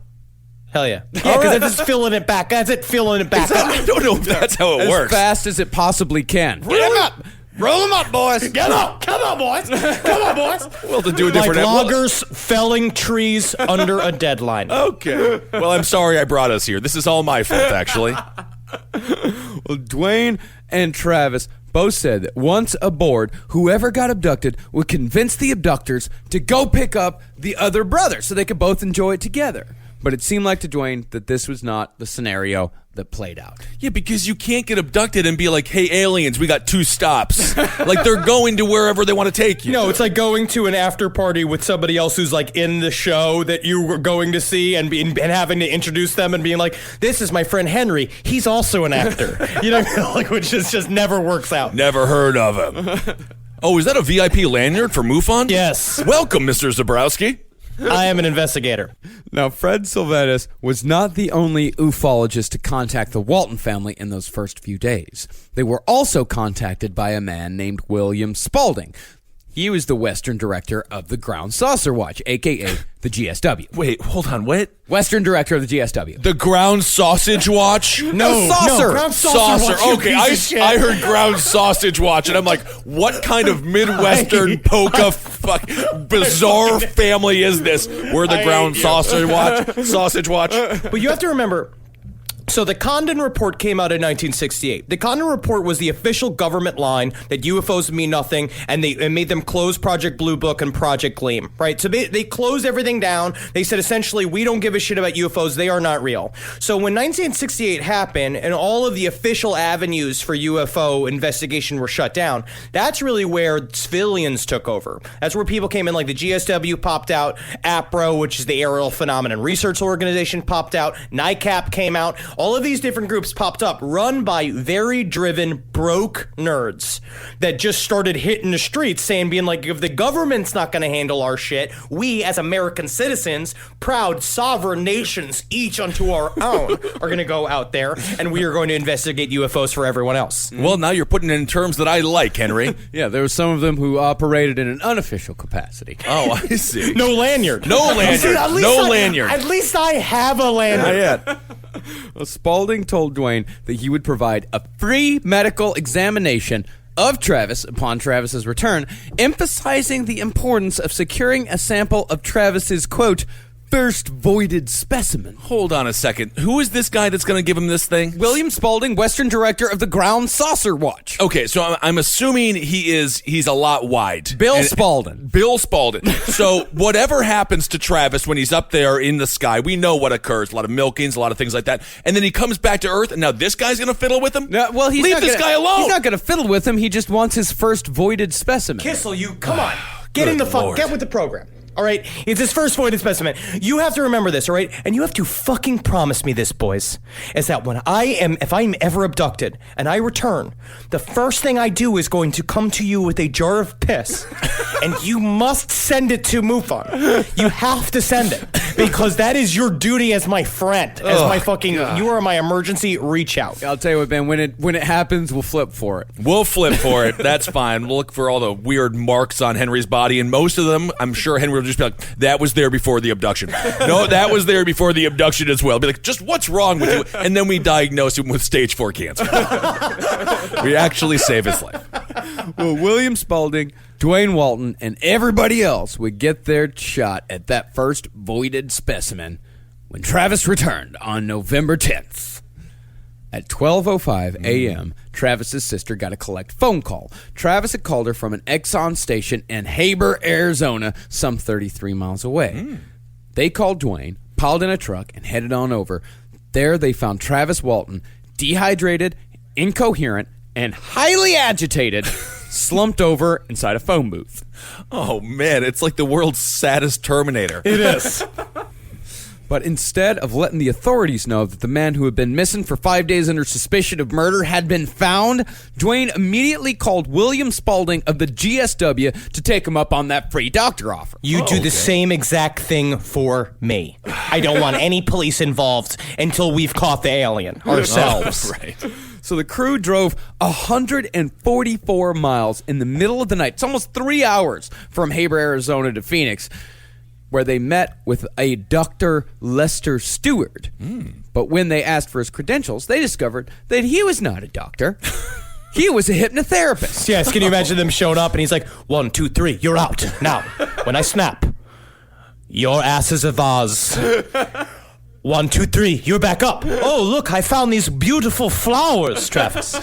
Hell yeah. Yeah, because that's just filling it back. That's it, filling it back up. I don't know if that's how it As works. fast as it possibly can. Get him up. Roll them up, boys. Get up. Come on, boys. Come on, boys. Well, to do a Like different... loggers felling trees under a deadline. Okay. Well, I'm sorry I brought us here. This is all my fault, actually. Well, Dwayne and Travis both said that once aboard, whoever got abducted would convince the abductors to go pick up the other brother so they could both enjoy it together. But it seemed like to Dwayne that this was not the scenario that played out. Yeah, because you can't get abducted and be like, "Hey, aliens, we got 2 stops." Like, they're going to wherever they want to take you. No, it's like going to an after party with somebody else who's like in the show that you were going to see and having to introduce them and being like, "This is my friend Henry. He's also an actor." You know, like, which just never works out. Never heard of him. Oh, is that a VIP lanyard for MUFON? Yes. Welcome, Mr. Zabrowski. I am an investigator. Now, Fred Sylvanas was not the only ufologist to contact the Walton family in those first few days. They were also contacted by a man named William Spaulding. He was the Western director of the Ground Saucer Watch, a.k.a. the GSW. Wait, hold on, what? Western director of the GSW. The Ground Sausage Watch? No, saucer. Ground Saucer. Watch, you Okay, piece of shit. I heard Ground Sausage Watch, and I'm like, what kind of Midwestern polka bizarre family is this? We're the Ground Sausage Watch. But you have to remember, so the Condon Report came out in 1968. The Condon Report was the official government line that UFOs mean nothing, and it made them close Project Blue Book and Project Gleam, right? So they closed everything down. They said, essentially, we don't give a shit about UFOs. They are not real. So when 1968 happened, and all of the official avenues for UFO investigation were shut down, that's really where civilians took over. That's where people came in, like the GSW popped out, APRO, which is the Aerial Phenomenon Research Organization, popped out, NICAP came out. All of these different groups popped up, run by very driven, broke nerds that just started hitting the streets saying, being like, if the government's not going to handle our shit, we as American citizens, proud sovereign nations, each unto our own, are going to go out there and we are going to investigate UFOs for everyone else. Well, now you're putting it in terms that I like, Henry. Yeah, there were some of them who operated in an unofficial capacity. Oh, I see. No lanyard. No lanyard. Lanyard. At least I have a lanyard. Not yet. Well, Spaulding told Dwayne that he would provide a free medical examination of Travis upon Travis's return, emphasizing the importance of securing a sample of Travis's, quote, first voided specimen. Hold on a second. Who is this guy that's going to give him this thing? William Spaulding, Western director of the Ground Saucer Watch. Okay, so I'm assuming he's a lot wide. Bill Spaulding. Bill Spaulding. So whatever happens to Travis when he's up there in the sky, we know what occurs. A lot of milkings, a lot of things like that. And then he comes back to Earth, and now this guy's going to fiddle with him? No, well, Leave this guy alone. He's not going to fiddle with him. He just wants his first voided specimen. Kissel, you come on. Get Good in the Lord. get with the program. All right, it's his first voided specimen. You have to remember this, all right? And you have to fucking promise me this, boys, is that if I'm ever abducted and I return, the first thing I do is going to come to you with a jar of piss, and you must send it to MUFON. You have to send it. because that is your duty as my friend, as my fucking. You are my emergency reach out. I'll tell you what, Ben. When it happens, we'll flip for it. We'll flip for it. That's fine. We'll look for all the weird marks on Henry's body, and most of them, I'm sure Henry will just be like, "That was there before the abduction." No, that was there before the abduction as well. Be like, "Just what's wrong with you?" And then we diagnose him with stage 4 cancer. We actually save his life. Well, William Spaulding, Dwayne Walton, and everybody else would get their shot at that first voided specimen when Travis returned on November 10th. At 12:05 a.m., Travis's sister got a collect phone call. Travis had called her from an Exxon station in Heber, Arizona, some 33 miles away. They called Dwayne, piled in a truck, and headed on over. There they found Travis Walton, dehydrated, incoherent, and highly agitated, slumped over inside a phone booth. Oh, man, it's like the world's saddest Terminator. It is. But instead of letting the authorities know that the man who had been missing for 5 days under suspicion of murder had been found, Dwayne immediately called William Spaulding of the GSW to take him up on that free doctor offer. You do the same exact thing for me. I don't want any police involved until we've caught the alien ourselves. Right. So the crew drove 144 miles in the middle of the night. It's almost 3 hours from Heber, Arizona to Phoenix, where they met with a Dr. Lester Stewart. But when they asked for his credentials, they discovered that he was not a doctor. He was a hypnotherapist. Yes, can you imagine them showing up and he's like, 1, 2, 3, you're out. Now, when I snap, your ass is a vase. 1, 2, 3, you're back up. Oh, look, I found these beautiful flowers, Travis.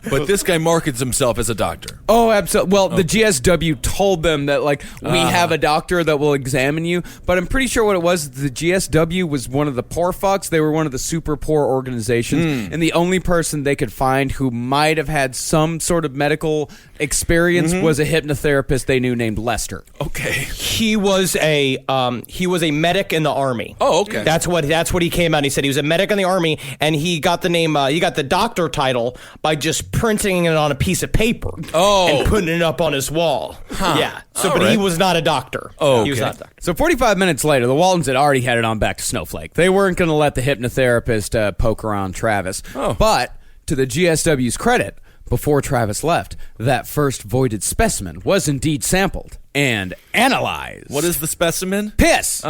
But this guy markets himself as a doctor. Oh, absolutely. Well, the GSW told them that, like, we have a doctor that will examine you. But I'm pretty sure what it was, the GSW was one of the poor fucks. They were one of the super poor organizations. And the only person they could find who might have had some sort of medical experience was a hypnotherapist they knew named Lester. Okay. He was a medic in the army. Oh, okay. That's what he came out. He said he was a medic in the army, and he got the name. He got the doctor title by just printing it on a piece of paper and putting it up on his wall. Yeah. So, but he was not a doctor. Oh, he was okay. not a doctor. So 45 minutes later, the Waltons had already headed on back to Snowflake. They weren't going to let the hypnotherapist poke around Travis. But to the GSW's credit, before Travis left, that first voided specimen was indeed sampled and analyzed. What is the specimen? Piss!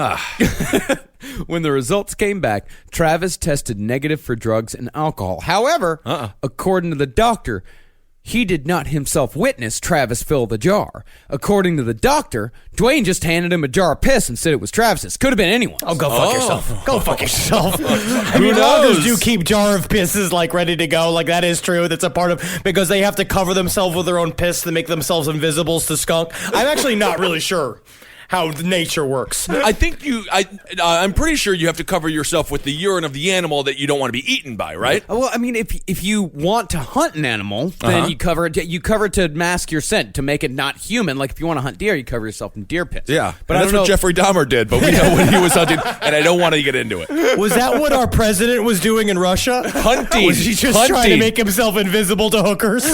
When the results came back, Travis tested negative for drugs and alcohol. However, according to the doctor, he did not himself witness Travis fill the jar. According to the doctor, Dwayne just handed him a jar of piss and said it was Travis's. Could have been anyone's. Oh, go fuck yourself. Go fuck yourself. I knows? mean, loggers do keep jar of pisses, like, ready to go. Like, that is true. That's a part of, because they have to cover themselves with their own piss to make themselves invisible to skunk. I'm actually not really sure how nature works. I think I'm pretty sure you have to cover yourself with the urine of the animal that you don't want to be eaten by, right? Well, I mean, if you want to hunt an animal, then you cover it. You cover it to mask your scent, to make it not human. Like if you want to hunt deer, you cover yourself in deer piss. Yeah, but that's what Jeffrey Dahmer did. But we know when he was hunting, and I don't want to get into it. Was that what our president was doing in Russia? Hunting. Was he just trying to make himself invisible to hookers?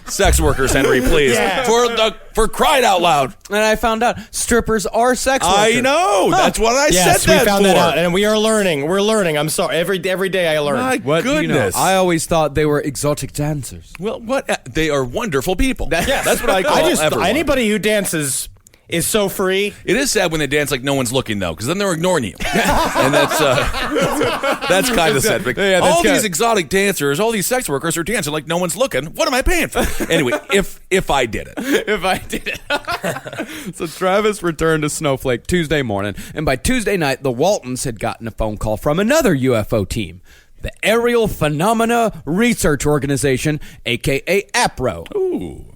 Sex workers, Henry, please. Yeah. For crying out loud. And I found out strippers are sex workers. I know. That's what I Yes, said that we found for. that out, and we are learning. We're learning. I'm sorry. Every day I learn. My What do you know? goodness. I always thought they were exotic dancers. Well, what? They are wonderful people. That's what I call everyone. Anybody who dances is so free. It is sad when they dance like no one's looking, though, because then they're ignoring you. And that's kind of sad. Like, all these exotic dancers, all these sex workers are dancing like no one's looking. What am I paying for? Anyway, if I did it. If I did it. So Travis returned to Snowflake Tuesday morning, and by Tuesday night, the Waltons had gotten a phone call from another UFO team, the Aerial Phenomena Research Organization, a.k.a. APRO. Ooh.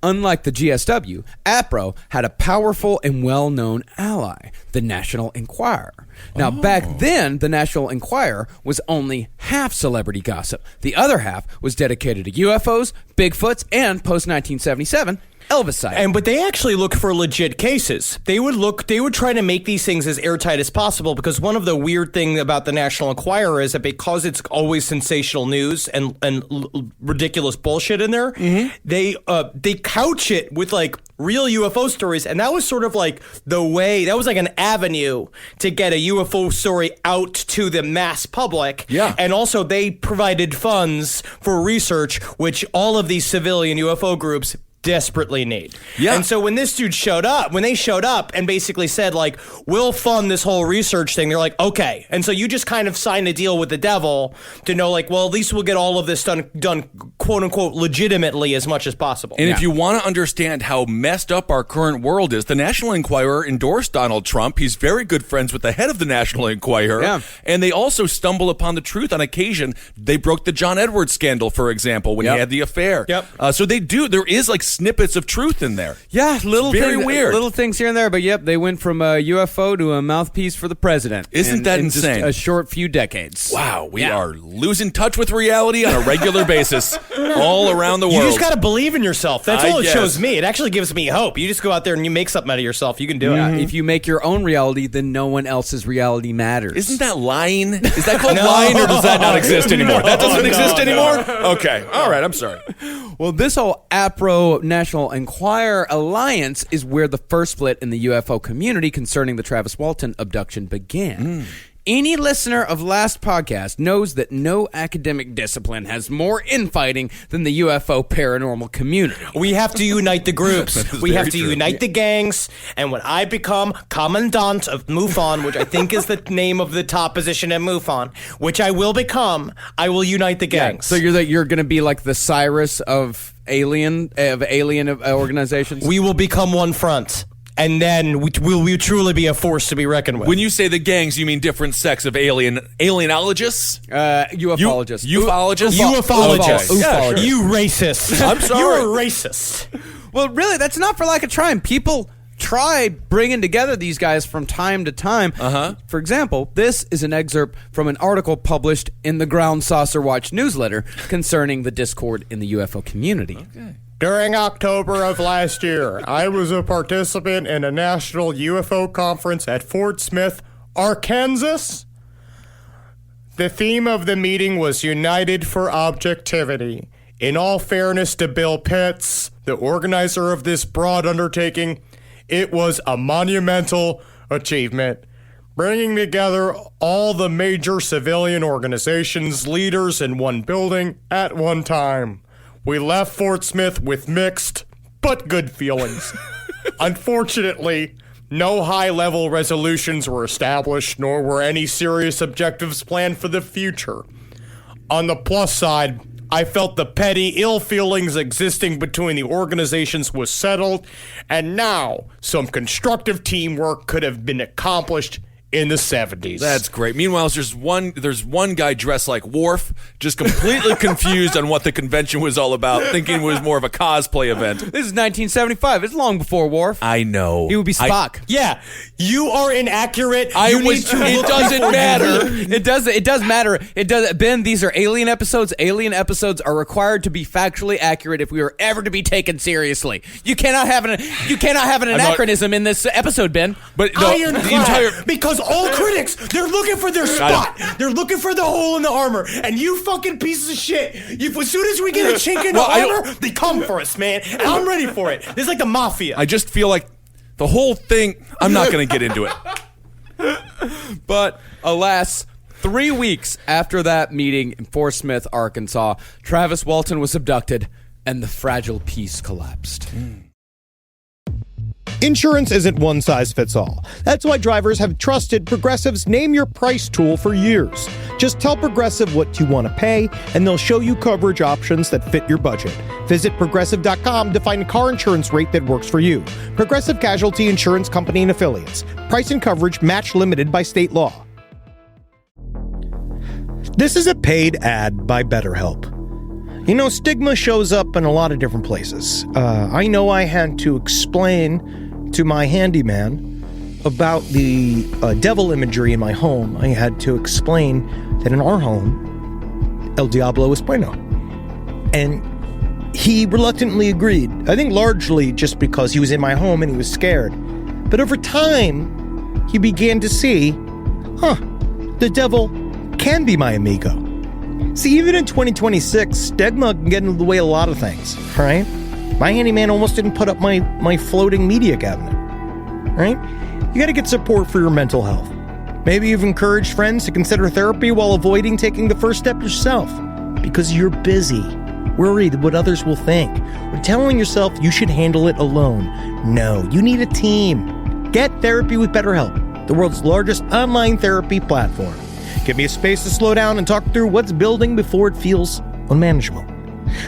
Unlike the GSW, APRO had a powerful and well-known ally, the National Enquirer. Now, back then, the National Enquirer was only half celebrity gossip. The other half was dedicated to UFOs, Bigfoots, and post-1977, Elvis sighting. But they actually looked for legit cases. They would try to make these things as airtight as possible, because one of the weird things about the National Enquirer is that because it's always sensational news and ridiculous bullshit in there, they couch it with like real UFO stories, and that was sort of like the way, that was like an avenue to get a UFO story out to the mass public. Yeah. And also they provided funds for research, which all of these civilian UFO groups desperately need. Yeah. And so when this dude showed up, when they showed up and basically said, like, we'll fund this whole research thing, they're like, okay. And so you just kind of sign a deal with the devil to know, like, well, at least we'll get all of this done quote unquote legitimately as much as possible. And if you want to understand how messed up our current world is, the National Enquirer endorsed Donald Trump. He's very good friends with the head of the National Enquirer. Yeah. And they also stumble upon the truth on occasion. They broke the John Edwards scandal, for example, when he had the affair. Yep. So there is like snippets of truth in there. Yeah, weird. Little things here and there, but yep, they went from a UFO to a mouthpiece for the president. Isn't that in insane? Just a short few decades. Wow, we are losing touch with reality on a regular basis all around the world. You just got to believe in yourself. That's I all it guess. shows me. It actually gives me hope. You just go out there and you make something out of yourself. You can do it. If you make your own reality, then no one else's reality matters. Isn't that lying? Is that called lying, or does that not exist anymore? That doesn't exist anymore? Okay. All right. I'm sorry. Well, this whole APRO National Enquirer alliance is where the first split in the UFO community concerning the Travis Walton abduction began. Any listener of last podcast knows that no academic discipline has more infighting than the UFO paranormal community. We have to unite the groups. We have to unite the gangs. And when I become commandant of MUFON, which I think is the name of the top position at MUFON, which I will become, I will unite the gangs. So you're going to be like the Cyrus of alien organizations? We will become one front. And then we truly be a force to be reckoned with. When you say the gangs, you mean different sects of alienologists? UFologists. Ufologists? UFologists. Okay. Yeah, sure. You racist. I'm sorry. You're a racist. Well, really, that's not for lack of trying. People try bringing together these guys from time to time. For example, this is an excerpt from an article published in the Ground Saucer Watch newsletter concerning the discord in the UFO community. Okay. During October of last year, I was a participant in a national UFO conference at Fort Smith, Arkansas. The theme of the meeting was United for Objectivity. In all fairness to Bill Pitts, the organizer of this broad undertaking, it was a monumental achievement, bringing together all the major civilian organizations' leaders in one building at one time. We left Fort Smith with mixed but good feelings. Unfortunately, no high-level resolutions were established, nor were any serious objectives planned for the future. On the plus side, I felt the petty ill feelings existing between the organizations was settled, and now some constructive teamwork could have been accomplished in the 70s. That's great. Meanwhile, there's one guy dressed like Worf, just completely confused on what the convention was all about, thinking it was more of a cosplay event. This is 1975. It's long before Worf. I know. He would be Spock. Yeah, you are inaccurate. It doesn't matter. It does matter. It does. Ben, these are alien episodes. Alien episodes are required to be factually accurate if we are ever to be taken seriously. You cannot have an anachronism in this episode, Ben. But no, the entire because all critics, they're looking for their spot. They're looking for the hole in the armor. And you fucking pieces of shit, as soon as we get a chink in the armor, they come for us, man. And I'm ready for it. This is like the mafia. I just feel like the whole thing, I'm not going to get into it. But alas, 3 weeks after that meeting in Fort Smith, Arkansas, Travis Walton was abducted and the fragile peace collapsed. Insurance isn't one size fits all. That's why drivers have trusted Progressive's Name Your Price tool for years. Just tell Progressive what you want to pay, and they'll show you coverage options that fit your budget. Visit Progressive.com to find a car insurance rate that works for you. Progressive Casualty Insurance Company and Affiliates. Price and coverage match limited by state law. This is a paid ad by BetterHelp. You know, stigma shows up in a lot of different places. I know I had to explain to my handyman about the devil imagery in my home. I had to explain that in our home, El Diablo es bueno. And he reluctantly agreed. I think largely just because he was in my home and he was scared. But over time, he began to see, the devil can be my amigo. See, even in 2026, stigma can get in the way of a lot of things, right? My handyman almost didn't put up my floating media cabinet. Right? You gotta get support for your mental health. Maybe you've encouraged friends to consider therapy while avoiding taking the first step yourself because you're busy, worried what others will think, or telling yourself you should handle it alone. No, you need a team. Get therapy with BetterHelp, the world's largest online therapy platform. Give me a space to slow down and talk through what's building before it feels unmanageable.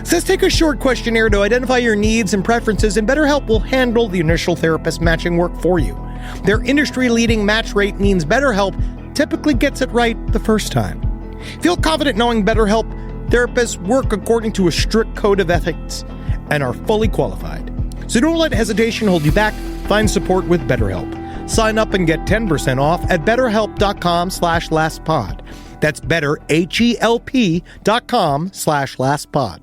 So let's take a short questionnaire to identify your needs and preferences, and BetterHelp will handle the initial therapist matching work for you. Their industry-leading match rate means BetterHelp typically gets it right the first time. Feel confident knowing BetterHelp therapists work according to a strict code of ethics and are fully qualified. So don't let hesitation hold you back. Find support with BetterHelp. Sign up and get 10% off at betterhelp.com/lastpod. That's betterhelp.com/lastpod.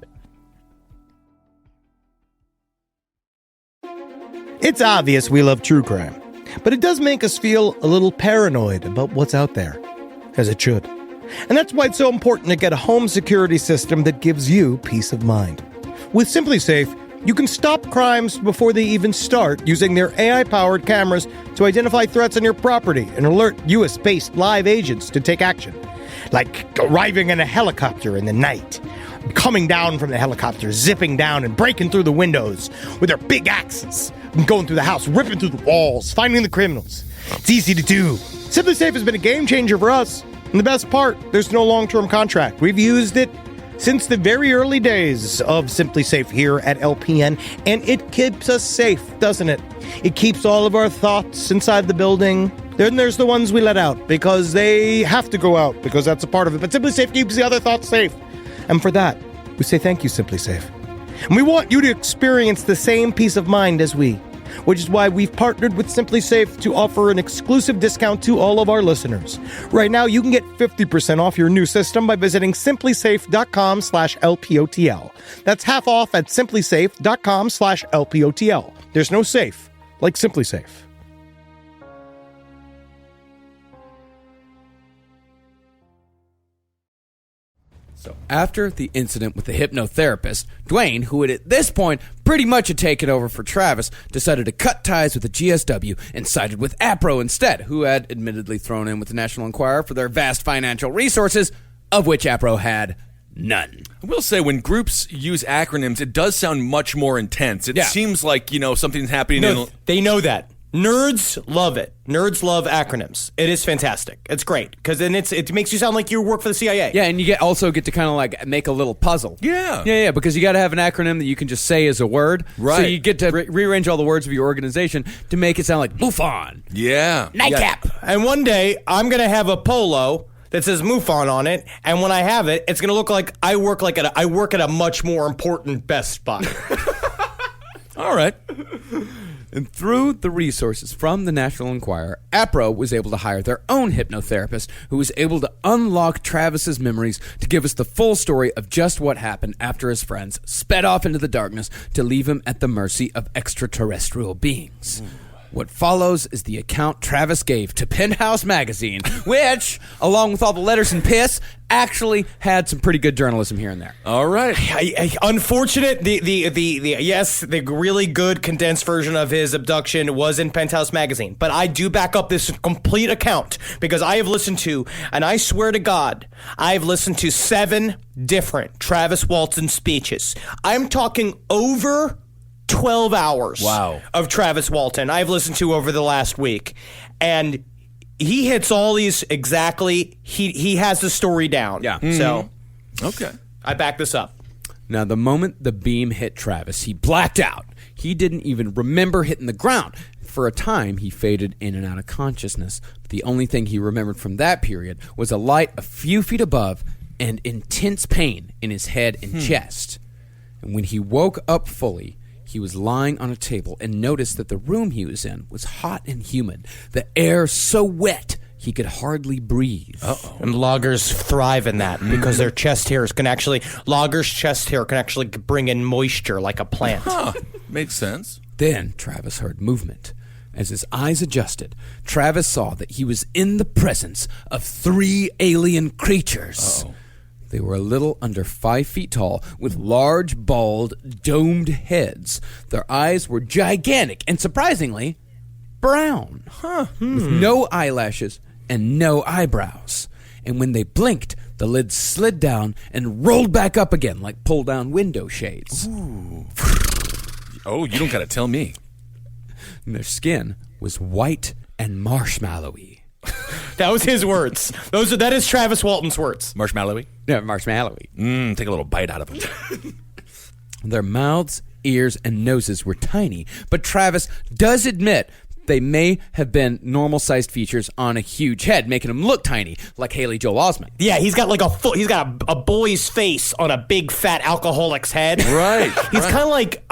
It's obvious we love true crime, but it does make us feel a little paranoid about what's out there, as it should. And that's why it's so important to get a home security system that gives you peace of mind. With SimpliSafe, you can stop crimes before they even start using their AI-powered cameras to identify threats on your property and alert US-based live agents to take action. Like arriving in a helicopter in the night, coming down from the helicopter, zipping down and breaking through the windows with their big axes, and going through the house, ripping through the walls, finding the criminals. It's easy to do. SimpliSafe has been a game changer for us. And the best part, there's no long-term contract. We've used it since the very early days of SimpliSafe here at LPN, and it keeps us safe, doesn't it? It keeps all of our thoughts inside the building. Then there's the ones we let out because they have to go out because that's a part of it. But SimpliSafe keeps the other thoughts safe. And for that, we say thank you, SimpliSafe. And we want you to experience the same peace of mind as we, which is why we've partnered with SimpliSafe to offer an exclusive discount to all of our listeners. Right now, you can get 50% off your new system by visiting simplysafe.com/LPOTL. That's half off at simplysafe.com/LPOTL. There's no safe like SimpliSafe. So after the incident with the hypnotherapist, Dwayne, who had at this point pretty much had taken over for Travis, decided to cut ties with the GSW and sided with APRO instead, who had admittedly thrown in with the National Enquirer for their vast financial resources, of which APRO had none. I will say, when groups use acronyms, it does sound much more intense. It seems like, something's happening. They know that. Nerds love it. Nerds love acronyms. It is fantastic. It's great because then it makes you sound like you work for the CIA. Yeah, and you also get to kind of like make a little puzzle. Yeah, because you got to have an acronym that you can just say as a word. Right. So you get to rearrange all the words of your organization to make it sound like MUFON. Yeah. Nightcap. And one day I'm gonna have a polo that says MUFON on it, and when I have it, it's gonna look like I work at a much more important Best Buy. All right. And through the resources from the National Enquirer, APRO was able to hire their own hypnotherapist who was able to unlock Travis's memories to give us the full story of just what happened after his friends sped off into the darkness to leave him at the mercy of extraterrestrial beings. What follows is the account Travis gave to Penthouse Magazine, which, along with all the letters and piss, actually had some pretty good journalism here and there. All right. Unfortunate. The really good condensed version of his abduction was in Penthouse Magazine, but I do back up this complete account because I have listened to, and I swear to God, I've listened to 7 different Travis Walton speeches. I'm talking over 12 hours of Travis Walton I've listened to over the last week, and he hits all these exactly. He has the story down. Yeah. So, okay. I back this up. Now, the moment the beam hit Travis, he blacked out. He didn't even remember hitting the ground. For a time, he faded in and out of consciousness. But the only thing he remembered from that period was a light a few feet above and intense pain in his head and chest. And when he woke up fully, he was lying on a table and noticed that the room he was in was hot and humid, the air so wet he could hardly breathe. And loggers thrive in that because their chest hairs loggers' chest hair can actually bring in moisture like a plant. Makes sense. Then Travis heard movement. As his eyes adjusted, Travis saw that he was in the presence of 3 alien creatures. They were a little under 5 feet tall, with large, bald, domed heads. Their eyes were gigantic and, surprisingly, brown. With no eyelashes and no eyebrows. And when they blinked, the lids slid down and rolled back up again like pull-down window shades. Ooh. Oh, you don't gotta tell me. And their skin was white and marshmallowy. That was his words. That is Travis Walton's words. Marshmallowy? Yeah, marshmallowy. Take a little bite out of them. Their mouths, ears, and noses were tiny, but Travis does admit they may have been normal-sized features on a huge head, making him look tiny, like Haley Joel Osment. Yeah, he's got like he's got a boy's face on a big fat alcoholic's head. Right. He's kind of like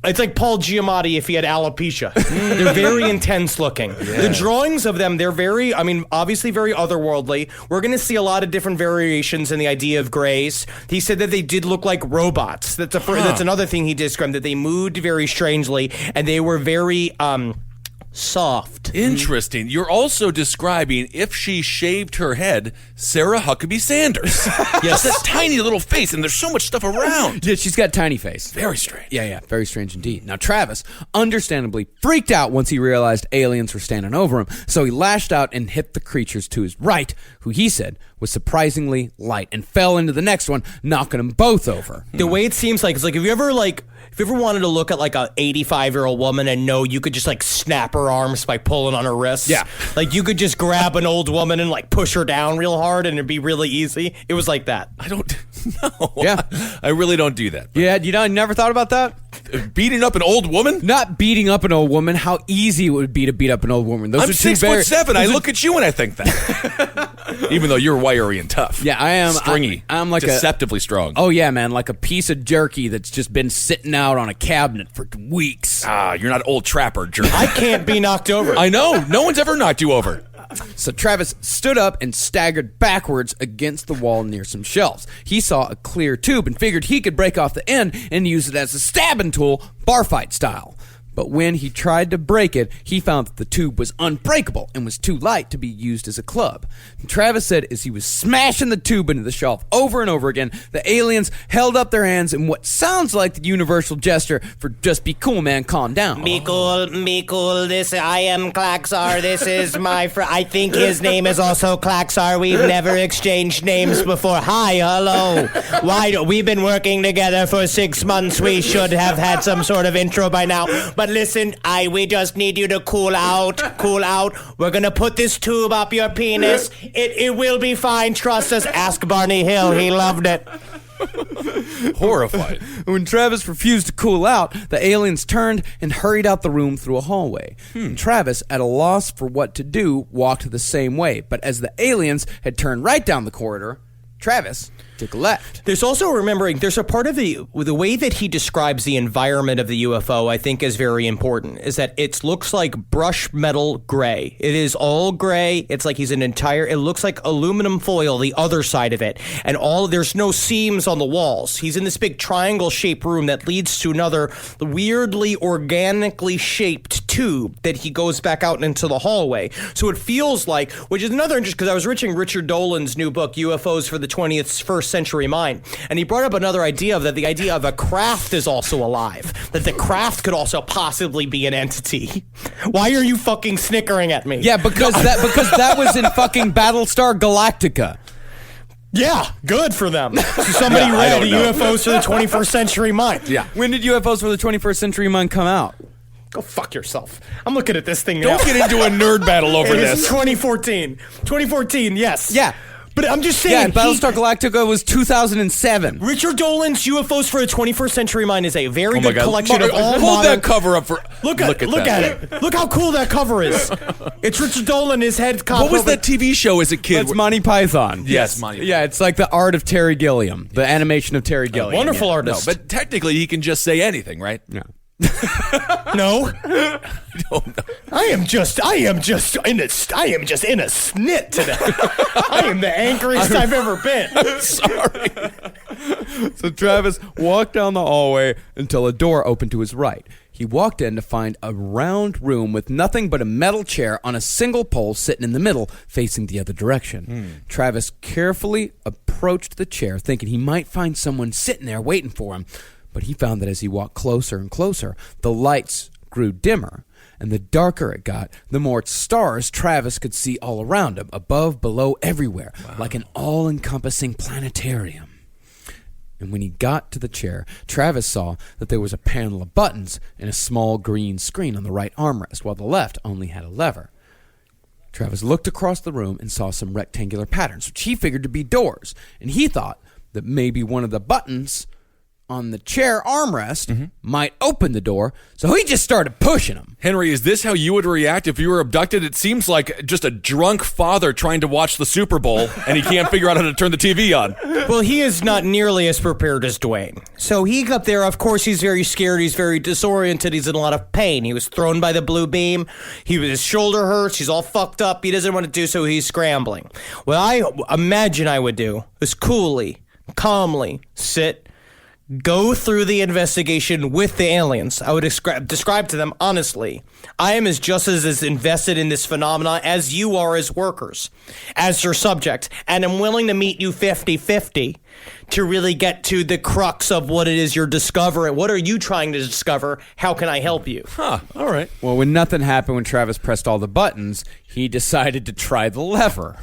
it's like Paul Giamatti if he had alopecia. They're very intense looking. Yeah. The drawings of them, they're very, obviously very otherworldly. We're going to see a lot of different variations in the idea of grays. He said that they did look like robots. That's another thing he described, that they moved very strangely and they were very soft. Interesting. You're also describing, if she shaved her head, Sarah Huckabee Sanders. Yes. Just that tiny little face, and there's so much stuff around. Yeah, she's got a tiny face. Very strange. Yeah, very strange indeed. Now, Travis, understandably, freaked out once he realized aliens were standing over him, so he lashed out and hit the creatures to his right, who he said was surprisingly light, and fell into the next one, knocking them both over. The way it seems like, it's like, if you ever wanted to look at like a 85-year-old woman and know you could just like snap her arms by pulling on her wrists. Yeah. Like you could just grab an old woman and like push her down real hard and it'd be really easy. It was like that. I don't know. Yeah. I really don't do that. Yeah, you never thought about that? Beating up an old woman? Not beating up an old woman, how easy it would be to beat up an old woman. I'm 6'7". I look at you and I think that. Even though you're wiry and tough. Yeah, I am. Stringy. I'm like deceptively strong. Oh, yeah, man. Like a piece of jerky that's just been sitting out on a cabinet for weeks. You're not old trapper jerky. I can't be knocked over. I know. No one's ever knocked you over. So Travis stood up and staggered backwards against the wall near some shelves. He saw a clear tube and figured he could break off the end and use it as a stabbing tool, bar fight style. But when he tried to break it, he found that the tube was unbreakable and was too light to be used as a club. And Travis said as he was smashing the tube into the shelf over and over again, the aliens held up their hands in what sounds like the universal gesture for just be cool, man, calm down. Be cool, I am Klaxar, this is my friend. I think his name is also Klaxar. We've never exchanged names before. Hi, hello. We've been working together for 6 months. We should have had some sort of intro by now. But listen, we just need you to cool out. We're gonna put this tube up your penis. It will be fine, trust us. Ask Barney Hill, he loved it. Horrified. When Travis refused to cool out, the aliens turned and hurried out the room through a hallway. And Travis, at a loss for what to do, walked the same way. But as the aliens had turned right down the corridor, Travis took a left. There's also remembering, there's a part of the way that he describes the environment of the UFO, I think is very important, is that it looks like brush metal gray. It is all gray. It's like it looks like aluminum foil, the other side of it. And there's no seams on the walls. He's in this big triangle shaped room that leads to another weirdly organically shaped tube that he goes back out into the hallway. So it feels like, which is another interesting, because I was reading Richard Dolan's new book, UFOs for the 21st Century Mind, and he brought up another idea of that the idea of a craft is also alive, that the craft could also possibly be an entity. Why are you fucking snickering at me? Yeah, because that was in fucking Battlestar Galactica. Yeah, good for them. So somebody read UFOs for the 21st Century Mind. Yeah. When did UFOs for the 21st Century Mind come out? Go fuck yourself. I'm looking at this thing now. Don't get into a nerd battle over this. It is 2014. 2014, yes. Yeah. But I'm just saying. Yeah, Battlestar Galactica was 2007. Richard Dolan's UFOs for the 21st Century Mind is a very good collection of all Hold modern... that cover up for... Look at it. Look how cool that cover is. It's Richard Dolan, his head... What was that TV show as a kid? It's Monty Python. Yes, Monty Python. Yeah, it's like the art of Terry Gilliam. The animation of Terry Gilliam. Wonderful artist. No, but technically he can just say anything, right? Yeah. No. I don't know. I am just in a snit today. I am the angriest I've ever been. I'm sorry. So Travis walked down the hallway until a door opened to his right. He walked in to find a round room with nothing but a metal chair on a single pole sitting in the middle, facing the other direction. Travis carefully approached the chair, thinking he might find someone sitting there waiting for him. But he found that as he walked closer and closer, the lights grew dimmer. And the darker it got, the more stars Travis could see all around him, above, below, everywhere, like an all-encompassing planetarium. And when he got to the chair, Travis saw that there was a panel of buttons and a small green screen on the right armrest, while the left only had a lever. Travis looked across the room and saw some rectangular patterns, which he figured to be doors, and he thought that maybe one of the buttons on the chair armrest might open the door, so he just started pushing them. Henry, is this how you would react if you were abducted? It seems like just a drunk father trying to watch the Super Bowl, and he can't figure out how to turn the TV on. Well, he is not nearly as prepared as Dwayne. So he got there, of course, he's very scared, he's very disoriented, he's in a lot of pain. He was thrown by the blue beam, his shoulder hurts, he's all fucked up, he doesn't want to do so, he's scrambling. What I imagine I would do is coolly, calmly sit, go through the investigation with the aliens. I would describe to them honestly. I am just as invested in this phenomena as you are as workers, as your subject, and I'm willing to meet you 50-50 to really get to the crux of what it is you're discovering. What are you trying to discover? How can I help you? All right. Well, when nothing happened when Travis pressed all the buttons, he decided to try the lever.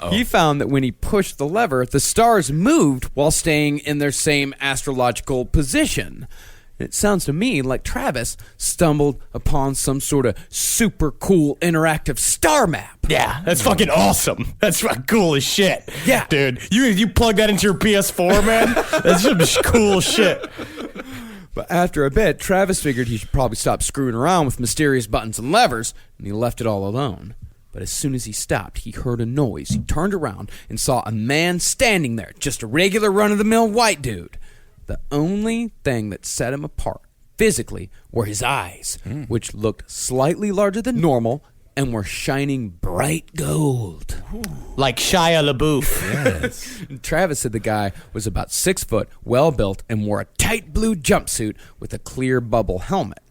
He found that when he pushed the lever, the stars moved while staying in their same astrological position. It sounds to me like Travis stumbled upon some sort of super cool interactive star map. Yeah, that's fucking awesome. That's fucking cool as shit. Yeah. Dude, you plug that into your PS4, man? That's some cool shit. But after a bit, Travis figured he should probably stop screwing around with mysterious buttons and levers, and he left it all alone. But as soon as he stopped, he heard a noise. He turned around and saw a man standing there, just a regular run-of-the-mill white dude. The only thing that set him apart physically were his eyes, which looked slightly larger than normal and were shining bright gold. Like Shia LaBeouf. Yes. Travis said the guy was about 6 foot, well-built, and wore a tight blue jumpsuit with a clear bubble helmet.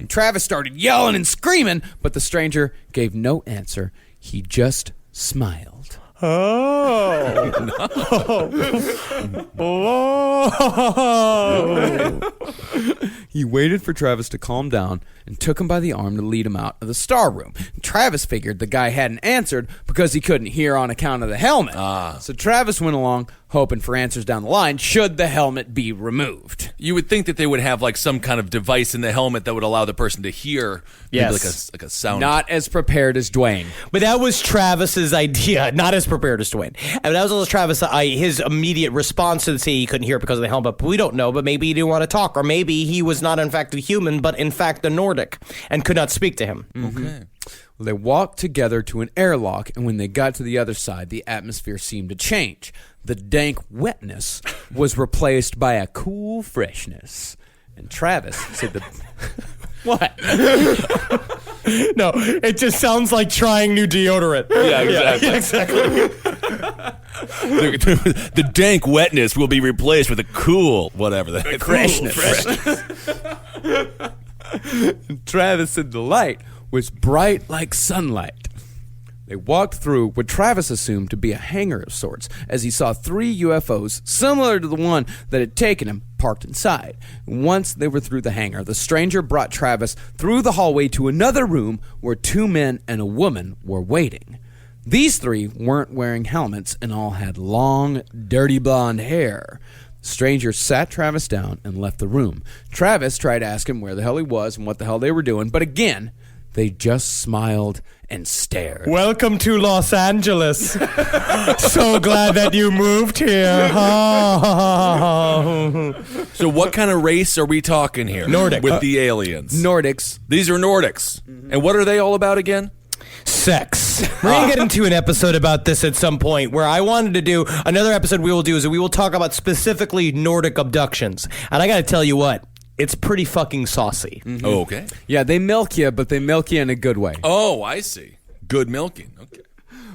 Travis started yelling and screaming, but the stranger gave no answer. He just smiled. Oh. He waited for Travis to calm down and took him by the arm to lead him out of the star room. Travis figured the guy hadn't answered because he couldn't hear on account of the helmet. So Travis went along, hoping for answers down the line should the helmet be removed. You would think that they would have like some kind of device in the helmet that would allow the person to hear, maybe like a sound. Not as prepared as Dwayne. But that was Travis's idea, not as prepared as Dwayne. And that was also Travis, his immediate response to say he couldn't hear it because of the helmet. But we don't know, but maybe he didn't want to talk, or maybe he was not in fact a human, but in fact a Nordic, and could not speak to him. Okay. Well, they walked together to an airlock, and when they got to the other side, the atmosphere seemed to change. The dank wetness was replaced by a cool freshness. And Travis said the... What? No, it just sounds like trying new deodorant. Yeah, exactly. Yeah, exactly. The dank wetness will be replaced with a cool, whatever. The freshness. Travis said the light was bright like sunlight. They walked through what Travis assumed to be a hangar of sorts, as he saw 3 UFOs similar to the one that had taken him parked inside. Once they were through the hangar, the stranger brought Travis through the hallway to another room where 2 men and a woman were waiting. These 3 weren't wearing helmets and all had long, dirty blonde hair. The stranger sat Travis down and left the room. Travis tried to ask him where the hell he was and what the hell they were doing, but again, they just smiled and stared. Welcome to Los Angeles. So glad that you moved here. So what kind of race are we talking here? Nordic. With the aliens. Nordics. These are Nordics. And what are they all about again? Sex. We're going to get into an episode about this at some point, where I wanted to do another episode we will do is we will talk about specifically Nordic abductions. And I got to tell you what, it's pretty fucking saucy. Oh, okay. Yeah, they milk you, but they milk you in a good way. Oh, I see. Good milking. Okay.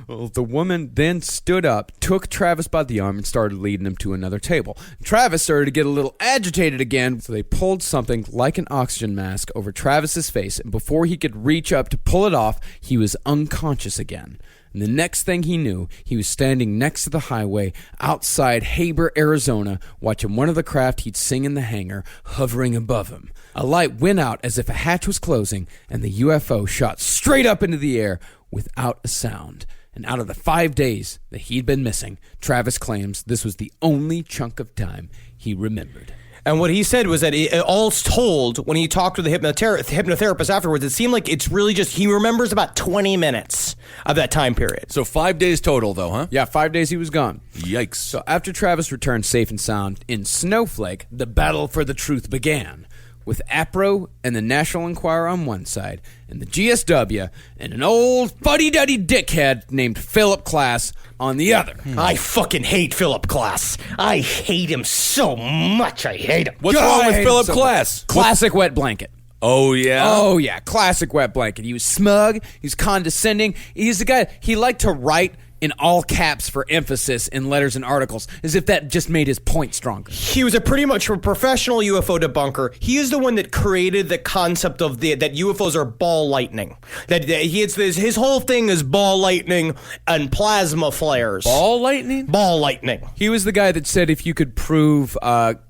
Well, the woman then stood up, took Travis by the arm, and started leading him to another table. Travis started to get a little agitated again, so they pulled something like an oxygen mask over Travis's face, and before he could reach up to pull it off, he was unconscious again. And the next thing he knew, he was standing next to the highway outside Haber, Arizona, watching one of the craft he'd seen in the hangar hovering above him. A light went out as if a hatch was closing, and the UFO shot straight up into the air without a sound. And out of the 5 days that he'd been missing, Travis claims this was the only chunk of time he remembered. And what he said was that all told, when he talked to the hypnotherapist afterwards, it seemed like it's really just, he remembers about 20 minutes of that time period. So 5 days total, though, huh? Yeah, 5 days he was gone. Yikes. So after Travis returned safe and sound in Snowflake, the battle for the truth began, with APRO and the National Enquirer on one side, and the GSW and an old fuddy-duddy dickhead named Philip Klass on the other. I fucking hate Philip Klass. I hate him so much. I hate him. What's wrong with Philip Klass? Classic wet blanket. Oh, yeah? Oh, yeah. Classic wet blanket. He was smug. He was condescending. He's the guy, he liked to write in all caps for emphasis in letters and articles, as if that just made his point stronger. He was pretty much a professional UFO debunker. He is the one that created the concept of that UFOs are ball lightning. His whole thing is ball lightning and plasma flares. Ball lightning? Ball lightning. He was the guy that said if you could prove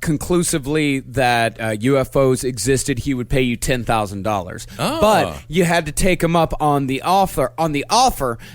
conclusively that UFOs existed, he would pay you $10,000. Oh. But you had to take him up on the offer,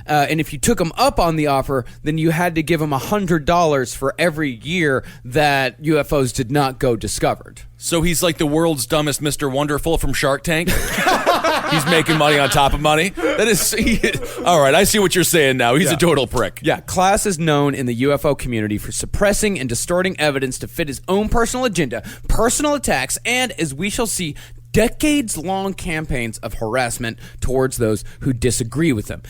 and if you took him up on the offer, then you had to give him $100 for every year that UFOs did not go discovered. So he's like the world's dumbest Mr. Wonderful from Shark Tank? He's making money on top of money? All right, I see what you're saying now. He's a total prick. Yeah, Klass is known in the UFO community for suppressing and distorting evidence to fit his own personal agenda, personal attacks, and, as we shall see, decades-long campaigns of harassment towards those who disagree with him.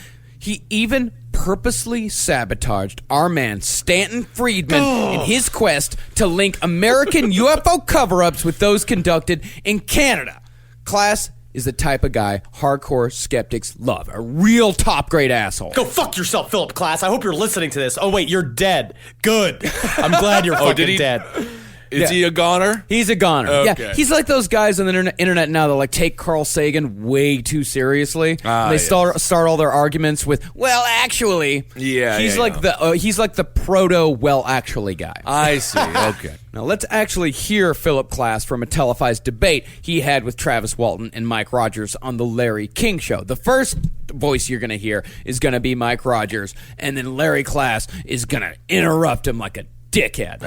He even purposely sabotaged our man Stanton Friedman in his quest to link American UFO cover-ups with those conducted in Canada. Klass is the type of guy hardcore skeptics love. A real top-grade asshole. Go fuck yourself, Philip Klass. I hope you're listening to this. Oh, wait, you're dead. Good. I'm glad you're fucking dead. Is he a goner? He's a goner. Okay. Yeah, he's like those guys on the internet now that like take Carl Sagan way too seriously. They start all their arguments with, "Well, actually." He's like the proto "well, actually" guy. I see. Okay. Now let's actually hear Philip Klass from a televised debate he had with Travis Walton and Mike Rogers on the Larry King Show. The first voice you're going to hear is going to be Mike Rogers, and then Larry Klass is going to interrupt him like a dickhead.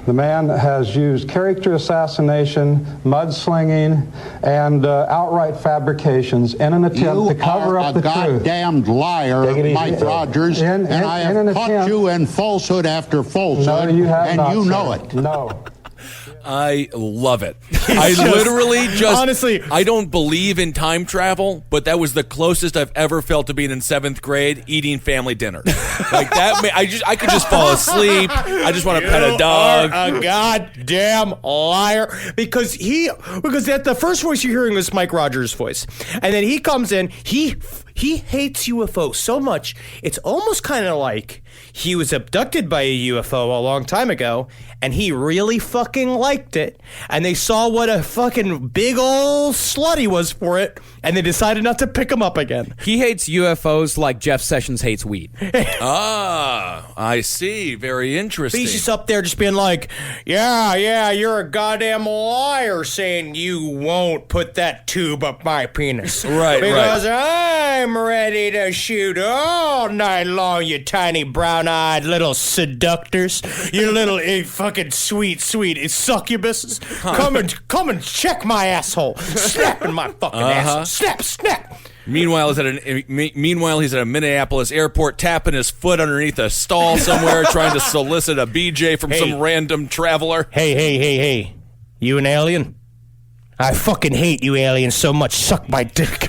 The man has used character assassination, mudslinging, and outright fabrications in an attempt to cover up the truth. You are a goddamned liar, Mike Rogers, and I have caught you in falsehood after falsehood, no, you have and not, you sir. know it. No. I love it. I literally just, honestly, I don't believe in time travel, but that was the closest I've ever felt to being in 7th grade eating family dinner. Like that, I could just fall asleep. I just want to pet a dog. Are a goddamn liar. Because that the first voice you're hearing is Mike Rogers' voice. And then he comes in, he hates UFO so much, it's almost kind of like he was abducted by a UFO a long time ago, and he really fucking liked it, and they saw what a fucking big old slut he was for it, and they decided not to pick him up again. He hates UFOs like Jeff Sessions hates weed. I see. Very interesting. He's just up there just being like, yeah, you're a goddamn liar saying you won't put that tube up my penis. Right, because I'm ready to shoot all night long, you tiny brown-eyed little seductors. You little fucking sweet succubuses. Come and check my asshole. Snap in my fucking asshole. Snap. Meanwhile, he's at a Minneapolis airport tapping his foot underneath a stall somewhere trying to solicit a BJ from some random traveler. Hey. You an alien? I fucking hate you aliens so much. Suck my dick.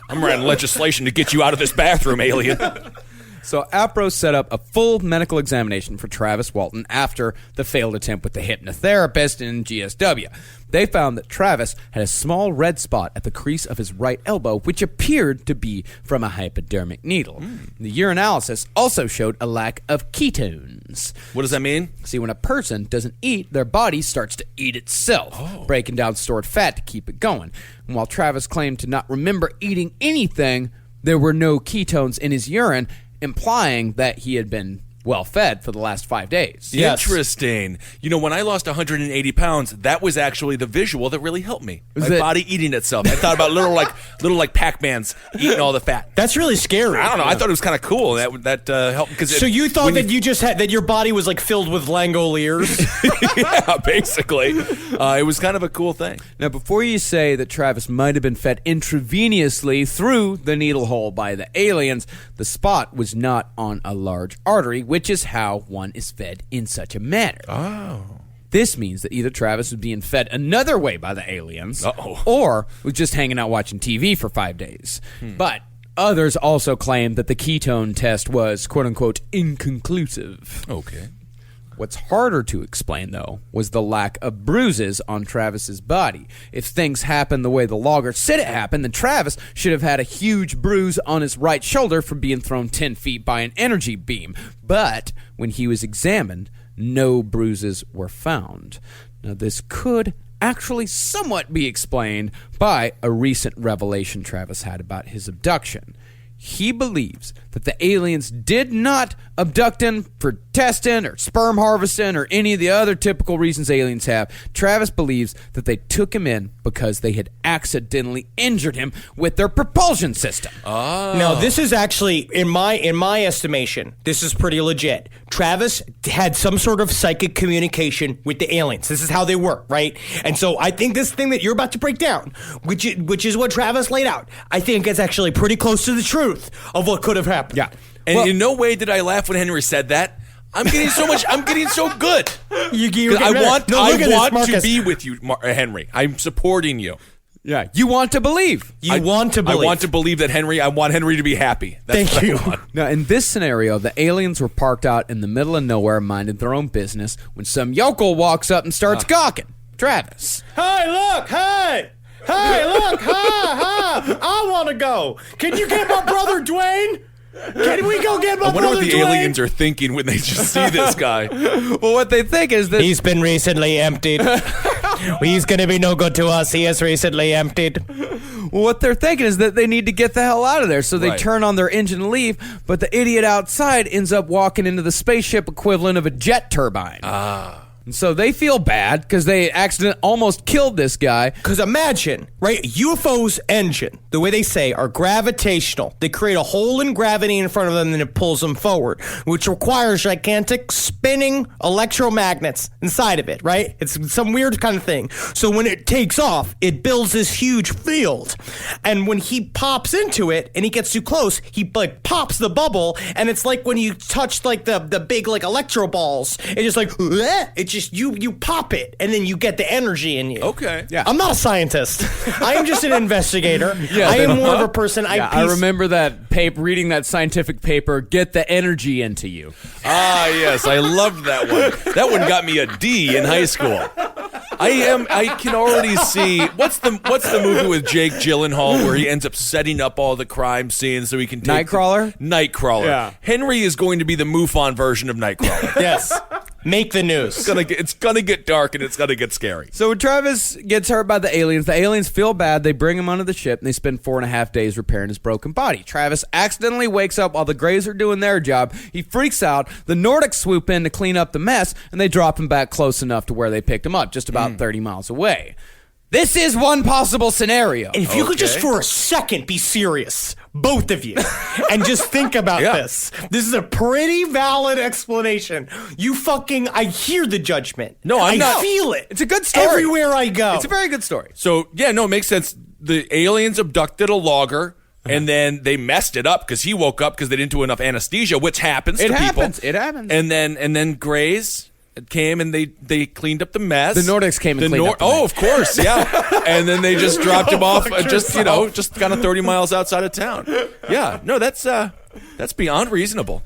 I'm writing legislation to get you out of this bathroom, alien. So APRO set up a full medical examination for Travis Walton after the failed attempt with the hypnotherapist in GSW. They found that Travis had a small red spot at the crease of his right elbow, which appeared to be from a hypodermic needle. The urinalysis also showed a lack of ketones. What does that mean? See, when a person doesn't eat, their body starts to eat itself, breaking down stored fat to keep it going. And while Travis claimed to not remember eating anything, there were no ketones in his urine, implying that he had been well-fed for the last 5 days. Yes. Interesting. You know, when I lost 180 pounds, that was actually the visual that really helped me. My it- body eating itself. I thought about little like Pac-Mans eating all the fat. That's really scary. I don't know. I thought it was kind of cool. That helped. So you thought that you just had that your body was like filled with Langoliers? Yeah, basically. It was kind of a cool thing. Now, before you say that Travis might have been fed intravenously through the needle hole by the aliens, the spot was not on a large artery, which is how one is fed in such a manner. Oh. This means that either Travis was being fed another way by the aliens, Uh-oh. or was just hanging out watching TV for 5 days. But others also claim that the ketone test was, quote-unquote, inconclusive. Okay. What's harder to explain, though, was the lack of bruises on Travis's body. If things happened the way the logger said it happened, then Travis should have had a huge bruise on his right shoulder from being thrown 10 feet by an energy beam. But when he was examined, no bruises were found. Now, this could actually somewhat be explained by a recent revelation Travis had about his abduction. He believes that the aliens did not abduct him for testing or sperm harvesting or any of the other typical reasons aliens have. Travis believes that they took him in because they had accidentally injured him with their propulsion system. No, this is actually, in my estimation, this is pretty legit. Travis had some sort of psychic communication with the aliens. This is how they work, right? And so I think this thing that you're about to break down, which is what Travis laid out, I think it's actually pretty close to the truth of what could have happened. Yeah. And in no way did I laugh when Henry said that. I'm getting so good. I want to be with you, Henry. I'm supporting you. Yeah, you want to believe. I want to believe that I want Henry to be happy. That's Thank you. Now, in this scenario, the aliens were parked out in the middle of nowhere, minding their own business, when some yokel walks up and starts gawking. Travis. Hey, look, hey! Hey, look, I want to go. Can you get my brother Dwayne? Can we go get my brother Dwayne? I wonder what the aliens are thinking when they just see this guy. Well, what they think is that he's been recently emptied. He's going to be no good to us. He has recently emptied. Well, what they're thinking is that they need to get the hell out of there, so they Right. turn on their engine and leave, but the idiot outside ends up walking into the spaceship equivalent of a jet turbine. And so they feel bad because they accidentally almost killed this guy. Because imagine, right, UFO's engine, the way they say, are gravitational. They create a hole in gravity in front of them and it pulls them forward, which requires gigantic spinning electromagnets inside of it, right? It's some weird kind of thing. So when it takes off, it builds this huge field. And when he pops into it and he gets too close, he like pops the bubble, and it's like when you touch like the big like electro balls, it's just like, it's just you pop it and then you get the energy in you. Okay. Yeah. I'm not a scientist. I am just an investigator. I am more of a person. I remember that paper, reading that scientific paper, get the energy into you. Ah, yes, I loved that one. That one got me a D in high school. I can already see what's the movie with Jake Gyllenhaal where he ends up setting up all the crime scenes so he can take Nightcrawler? Nightcrawler. Yeah. Henry is going to be the MUFON version of Nightcrawler. Yes. Make the news. It's gonna get dark and it's gonna get scary. So when Travis gets hurt by the aliens feel bad. They bring him onto the ship, and they spend 4.5 days repairing his broken body. Travis accidentally wakes up while the Greys are doing their job. He freaks out. The Nordics swoop in to clean up the mess, and they drop him back close enough to where they picked him up, just about 30 miles away. This is one possible scenario. And if you could just for a second be serious, both of you, and just think about this. This is a pretty valid explanation. I hear the judgment. No, I feel it. It's a good story. Everywhere I go. It's a very good story. So yeah, no, it makes sense. The aliens abducted a logger. And then they messed it up because he woke up because they didn't do enough anesthesia, which happens to people. It happens. And then Greys came and they cleaned up the mess. The Nordics came and cleaned up the mess. Oh, of course, yeah. and then they just dropped him off, just kind of 30 miles outside of town. Yeah, no, that's beyond reasonable.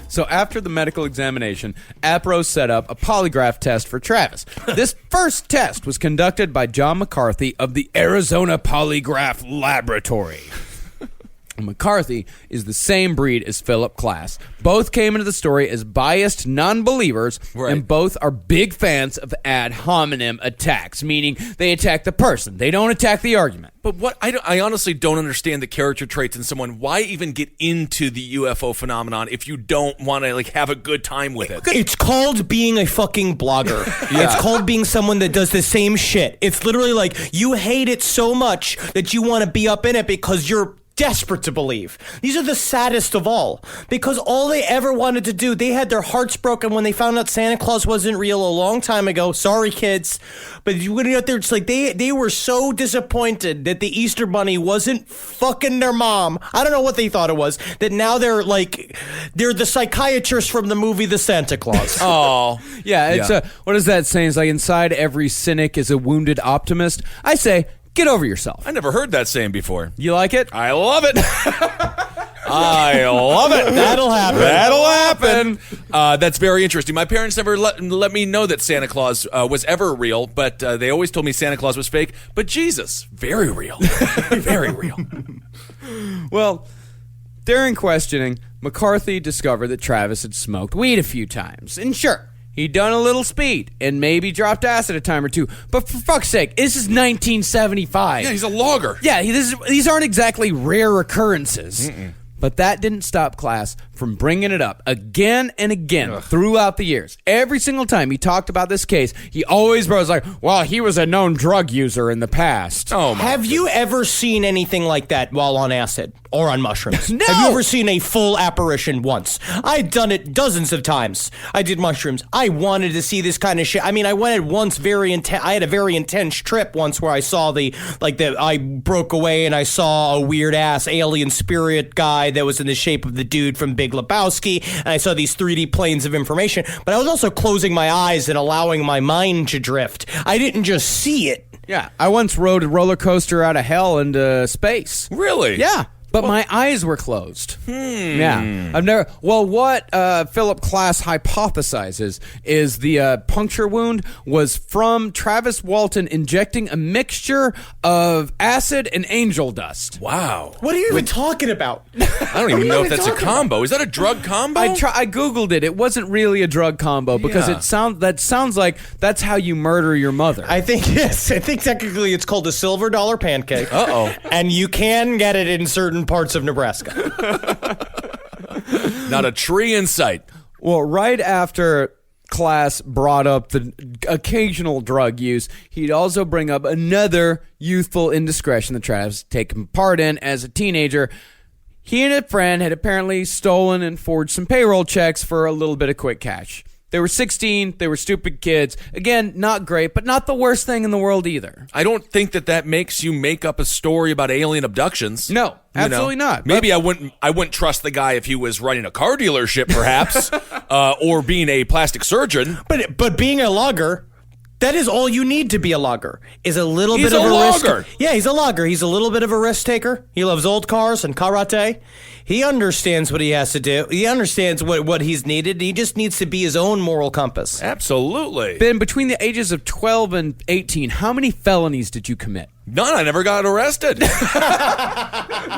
So after the medical examination, APRO set up a polygraph test for Travis. This first test was conducted by John McCarthy of the Arizona Polygraph Laboratory. McCarthy is the same breed as Philip Klass. Both came into the story as biased non-believers, and both are big fans of ad hominem attacks, meaning they attack the person. They don't attack the argument. But what I honestly don't understand the character traits in someone. Why even get into the UFO phenomenon if you don't want to have a good time with it? It's called being a fucking blogger. It's called being someone that does the same shit. It's literally like you hate it so much that you want to be up in it because you're desperate to believe. These are the saddest of all, because all they ever wanted to do, they had their hearts broken when they found out Santa Claus wasn't real a long time ago. Sorry, kids. But you went out there, it's like they were so disappointed that the Easter Bunny wasn't fucking their mom. I don't know what they thought it was, that now they're the psychiatrist from the movie The Santa Claus. Oh. Yeah, it's what is that saying? It's like inside every cynic is a wounded optimist. I say, get over yourself. I never heard that saying before. You like it? I love it. I love it. That'll happen. That'll happen. That's very interesting. My parents never let me know that Santa Claus was ever real, but they always told me Santa Claus was fake. But Jesus, very real. Very real. Well, during questioning, McCarthy discovered that Travis had smoked weed a few times. And sure, he'd done a little speed and maybe dropped acid a time or two. But for fuck's sake, this is 1975. Yeah, he's a logger. Yeah, these aren't exactly rare occurrences. But that didn't stop Klass from bringing it up again and again throughout the years. Every single time he talked about this case, he always was like, well, he was a known drug user in the past. Oh, Have you ever seen anything like that while on acid or on mushrooms? No. Have you ever seen a full apparition once? I've done it dozens of times. I did mushrooms. I wanted to see this kind of shit. I mean, I went at once I had a very intense trip once where I saw I broke away and I saw a weird ass alien spirit guy that was in the shape of the dude from Big Lebowski, and I saw these 3D planes of information, but I was also closing my eyes and allowing my mind to drift. I didn't just see it. Yeah, I once rode a roller coaster out of hell into space. Really? Yeah. But my eyes were closed. Yeah. I've never. Well, what Philip Klass hypothesizes is the puncture wound was from Travis Walton injecting a mixture of acid and angel dust. Wow. What are you even talking about? I don't even know if that's a combo. Is that a drug combo? I Googled it. It wasn't really a drug combo because that sounds like that's how you murder your mother. I think technically it's called a silver dollar pancake. Uh-oh. And you can get it in certain parts of Nebraska. Not a tree in sight. Well, right after Klass brought up the occasional drug use, he'd also bring up another youthful indiscretion that Travis had taken part in as a teenager. He and a friend had apparently stolen and forged some payroll checks for a little bit of quick cash. They were 16. They were stupid kids. Again, not great, but not the worst thing in the world either. I don't think that makes you make up a story about alien abductions. No, absolutely not. Maybe I wouldn't trust the guy if he was running a car dealership, perhaps, or being a plastic surgeon. But being a logger, that is all you need to be a logger. Is a little bit of a logger. risk. Yeah, he's a logger. He's a little bit of a risk taker. He loves old cars and karate. He understands what he has to do. He understands what he's needed. He just needs to be his own moral compass. Absolutely. Ben, between the ages of 12 and 18, how many felonies did you commit? None. I never got arrested. I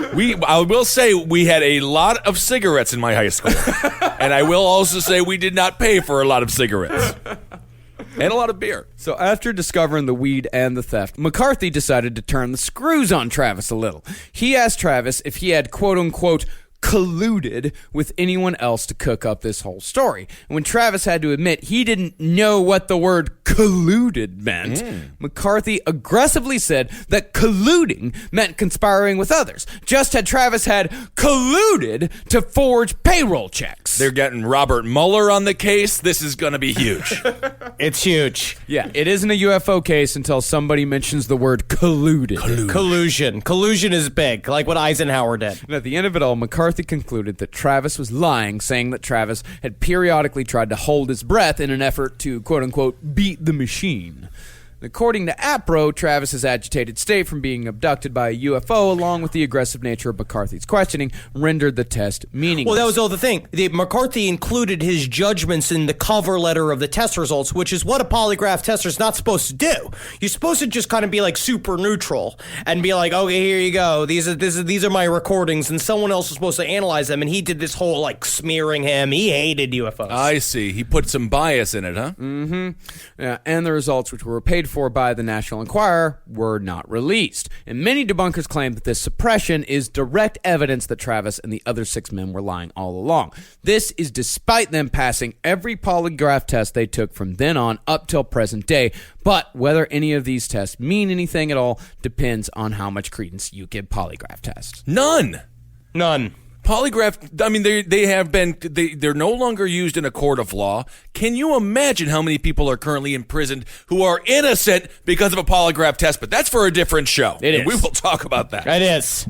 will say we had a lot of cigarettes in my high school. And I will also say we did not pay for a lot of cigarettes. And a lot of beer. So after discovering the weed and the theft, McCarthy decided to turn the screws on Travis a little. He asked Travis if he had quote-unquote colluded with anyone else to cook up this whole story. And when Travis had to admit he didn't know what the word colluded meant, McCarthy aggressively said that colluding meant conspiring with others, just had Travis had colluded to forge payroll checks. They're getting Robert Mueller on the case. This is going to be huge. It's huge. Yeah, it isn't a UFO case until somebody mentions the word colluded. Collusion. Collusion is big, like what Eisenhower did. And at the end of it all, McCarthy concluded that Travis was lying, saying that Travis had periodically tried to hold his breath in an effort to, quote-unquote, beat the machine. According to APRO, Travis's agitated state from being abducted by a UFO, along with the aggressive nature of McCarthy's questioning, rendered the test meaningless. Well, that was all the thing. McCarthy included his judgments in the cover letter of the test results, which is what a polygraph tester is not supposed to do. You're supposed to just kind of be like super neutral and be like, okay, here you go. These are my recordings, and someone else is supposed to analyze them. And he did this whole like smearing him. He hated UFOs. I see. He put some bias in it, huh? Mm-hmm. Yeah, and the results, which were paid for by the National Enquirer, were not released. And many debunkers claim that this suppression is direct evidence that Travis and the other 6 men were lying all along. This is despite them passing every polygraph test they took from then on up till present day. But whether any of these tests mean anything at all depends on how much credence you give polygraph tests. None. Polygraph, I mean, they're no longer used in a court of law. Can you imagine how many people are currently imprisoned who are innocent because of a polygraph test? But that's for a different show. It is. We will talk about that. It is.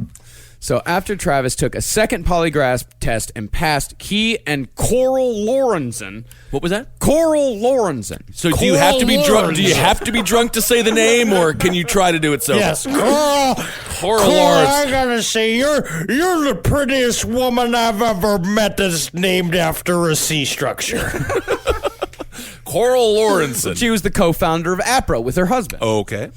So after Travis took a second polygraph test and passed, he and Coral Lorenzen. What was that? Coral Lorenzen. So do you have to be drunk? Do you have to be drunk to say the name, or can you try to do it sober? Yes. Coral Lorenzen. I gotta say, you're the prettiest woman I've ever met that's named after a C structure. Coral Lorenzen. She was the co-founder of APRO with her husband. Okay.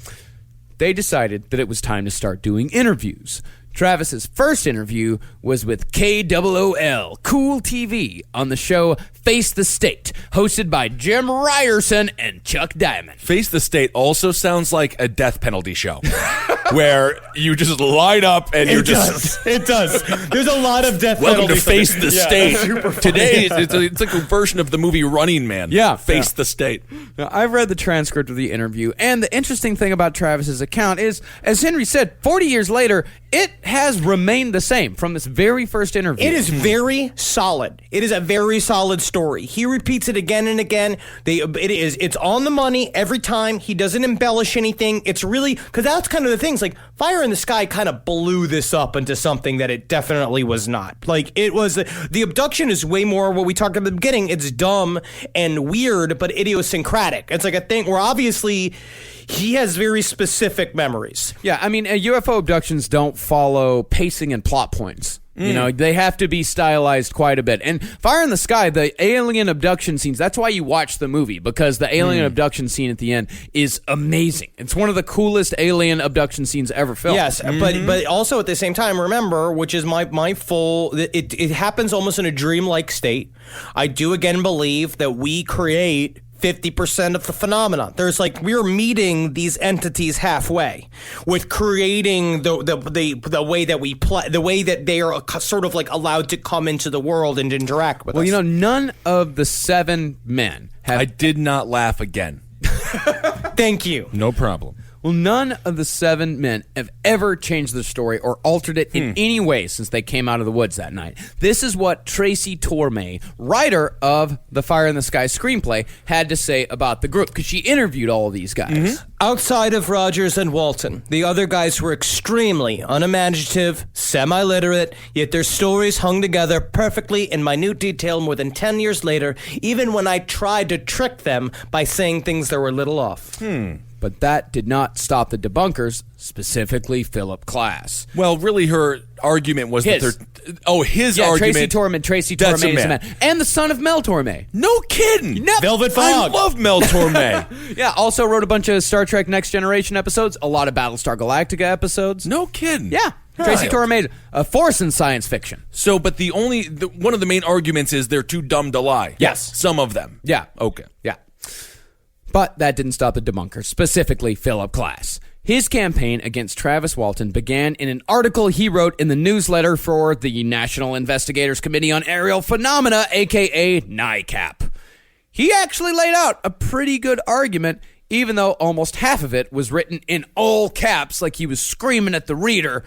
They decided that it was time to start doing interviews. Travis's first interview was with KOOL, Cool TV, on the show Face the State, hosted by Jim Ryerson and Chuck Diamond. Face the State also sounds like a death penalty show, where you just line up and you're just... It does. There's a lot of death Welcome penalties. to Face the State. Today, it's like a version of the movie Running Man. Yeah. Face the State. Now, I've read the transcript of the interview, and the interesting thing about Travis's account is, as Henry said, 40 years later, it has remained the same from this very first interview. It is very solid. It is a very solid story. He repeats it again and again. It's on the money every time. He doesn't embellish anything. It's really, because that's kind of the things, like Fire in the Sky kind of blew this up into something that it definitely was not. Like, it was, the abduction is way more what we talked about at the beginning. It's dumb and weird, but idiosyncratic. It's like a thing where obviously he has very specific memories. Yeah, I mean, UFO abductions don't follow pacing and plot points. You know, they have to be stylized quite a bit. And Fire in the Sky, the alien abduction scenes, that's why you watch the movie, because the alien abduction scene at the end is amazing. It's one of the coolest alien abduction scenes ever filmed. Yes, but also at the same time, remember, which is my full, it happens almost in a dreamlike state. I do again believe that we create 50% of the phenomenon. There's like, we're meeting these entities halfway with creating the way that we play, the way that they are sort of like allowed to come into the world and interact with us. Well, you know, none of the 7 men have... I did not laugh again. Thank you. No problem. Well, none of the 7 men have ever changed their story or altered it in any way since they came out of the woods that night. This is what Tracy Torme, writer of the Fire in the Sky screenplay, had to say about the group, because she interviewed all of these guys. Outside of Rogers and Walton, the other guys were extremely unimaginative, semi-literate, yet their stories hung together perfectly in minute detail more than 10 years later, even when I tried to trick them by saying things that were a little off. But that did not stop the debunkers, specifically Philip Klass. Well, really, her argument was that his argument. Tracy Torme is a man. And the son of Mel Torme. No kidding. Velvet Fog. I love Mel Torme. Yeah, also wrote a bunch of Star Trek Next Generation episodes, a lot of Battlestar Galactica episodes. No kidding. Yeah. Tracy Torme, a force in science fiction. So, but one of the main arguments is they're too dumb to lie. Yes. Some of them. Yeah. Okay. Yeah. But that didn't stop the debunkers, specifically Philip Klass. His campaign against Travis Walton began in an article he wrote in the newsletter for the National Investigators Committee on Aerial Phenomena, a.k.a. NICAP. He actually laid out a pretty good argument even though almost half of it was written in all caps like he was screaming at the reader.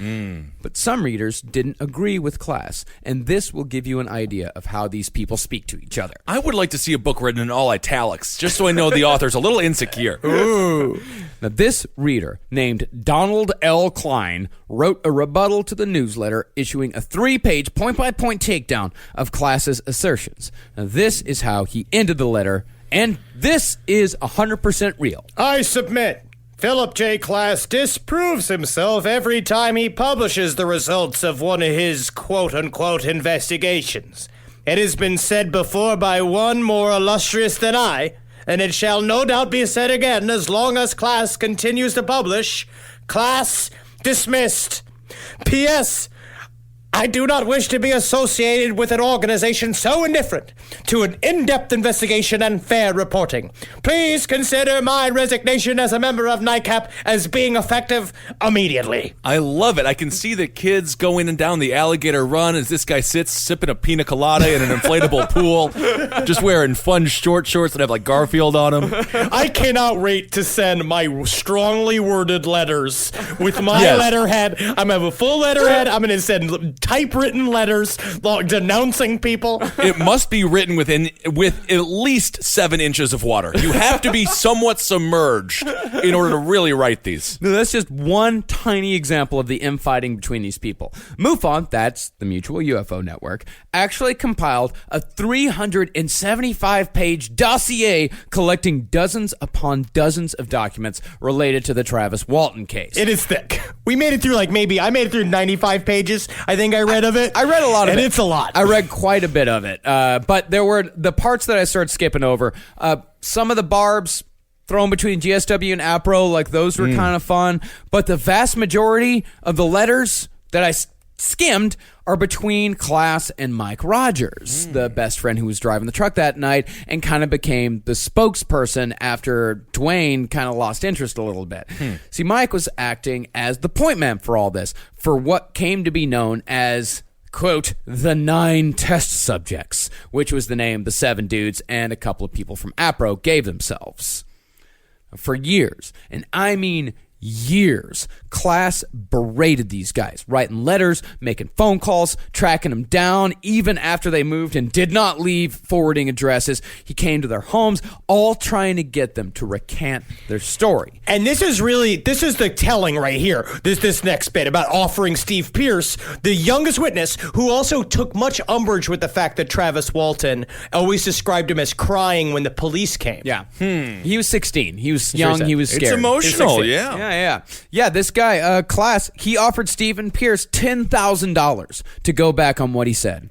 But some readers didn't agree with Class, and this will give you an idea of how these people speak to each other. I would like to see a book written in all italics, just so I know the author's a little insecure. Ooh. Now, this reader, named Donald L. Klein, wrote a rebuttal to the newsletter, issuing a 3-page point-by-point takedown of Class's assertions. Now, this is how he ended the letter, and this is 100% real. I submit. Philip J. Class disproves himself every time he publishes the results of one of his quote-unquote investigations. It has been said before by one more illustrious than I, and it shall no doubt be said again as long as Class continues to publish. Class dismissed. P.S. I do not wish to be associated with an organization so indifferent to an in-depth investigation and fair reporting. Please consider my resignation as a member of NICAP as being effective immediately. I love it. I can see the kids going and down the alligator run as this guy sits sipping a pina colada in an inflatable pool, just wearing fun short shorts that have like Garfield on them. I cannot wait to send my strongly worded letters with my letterhead. I'm going to have a full letterhead. I'm going to send typewritten letters denouncing people. It must be written with at least 7 inches of water. You have to be somewhat submerged in order to really write these. No, that's just one tiny example of the infighting between these people. MUFON, that's the Mutual UFO Network, actually compiled a 375-page dossier collecting dozens upon dozens of documents related to the Travis Walton case. It is thick. We made it through I made it through 95 pages. I think I read of it. I read a lot of it. And it's a lot. I read quite a bit of it. But there were the parts that I started skipping over. Some of the barbs thrown between GSW and APRO, those were kind of fun. But the vast majority of the letters that I skimmed are between Class and Mike Rogers, the best friend who was driving the truck that night and kind of became the spokesperson after Dwayne kind of lost interest a little bit. See, Mike was acting as the point man for all this, for what came to be known as, quote, the 9 test subjects, which was the name the 7 dudes and a couple of people from APRO gave themselves. For years, and I mean years, Class berated these guys, writing letters, making phone calls, tracking them down, even after they moved and did not leave forwarding addresses. He came to their homes, all trying to get them to recant their story. And this is the telling right here. This next bit about offering Steve Pierce, the youngest witness, who also took much umbrage with the fact that Travis Walton always described him as crying when the police came. Yeah. He was 16. He was young. He was scared. It's emotional, yeah. Yeah, this guy, Class, he offered Stephen Pierce $10,000 to go back on what he said.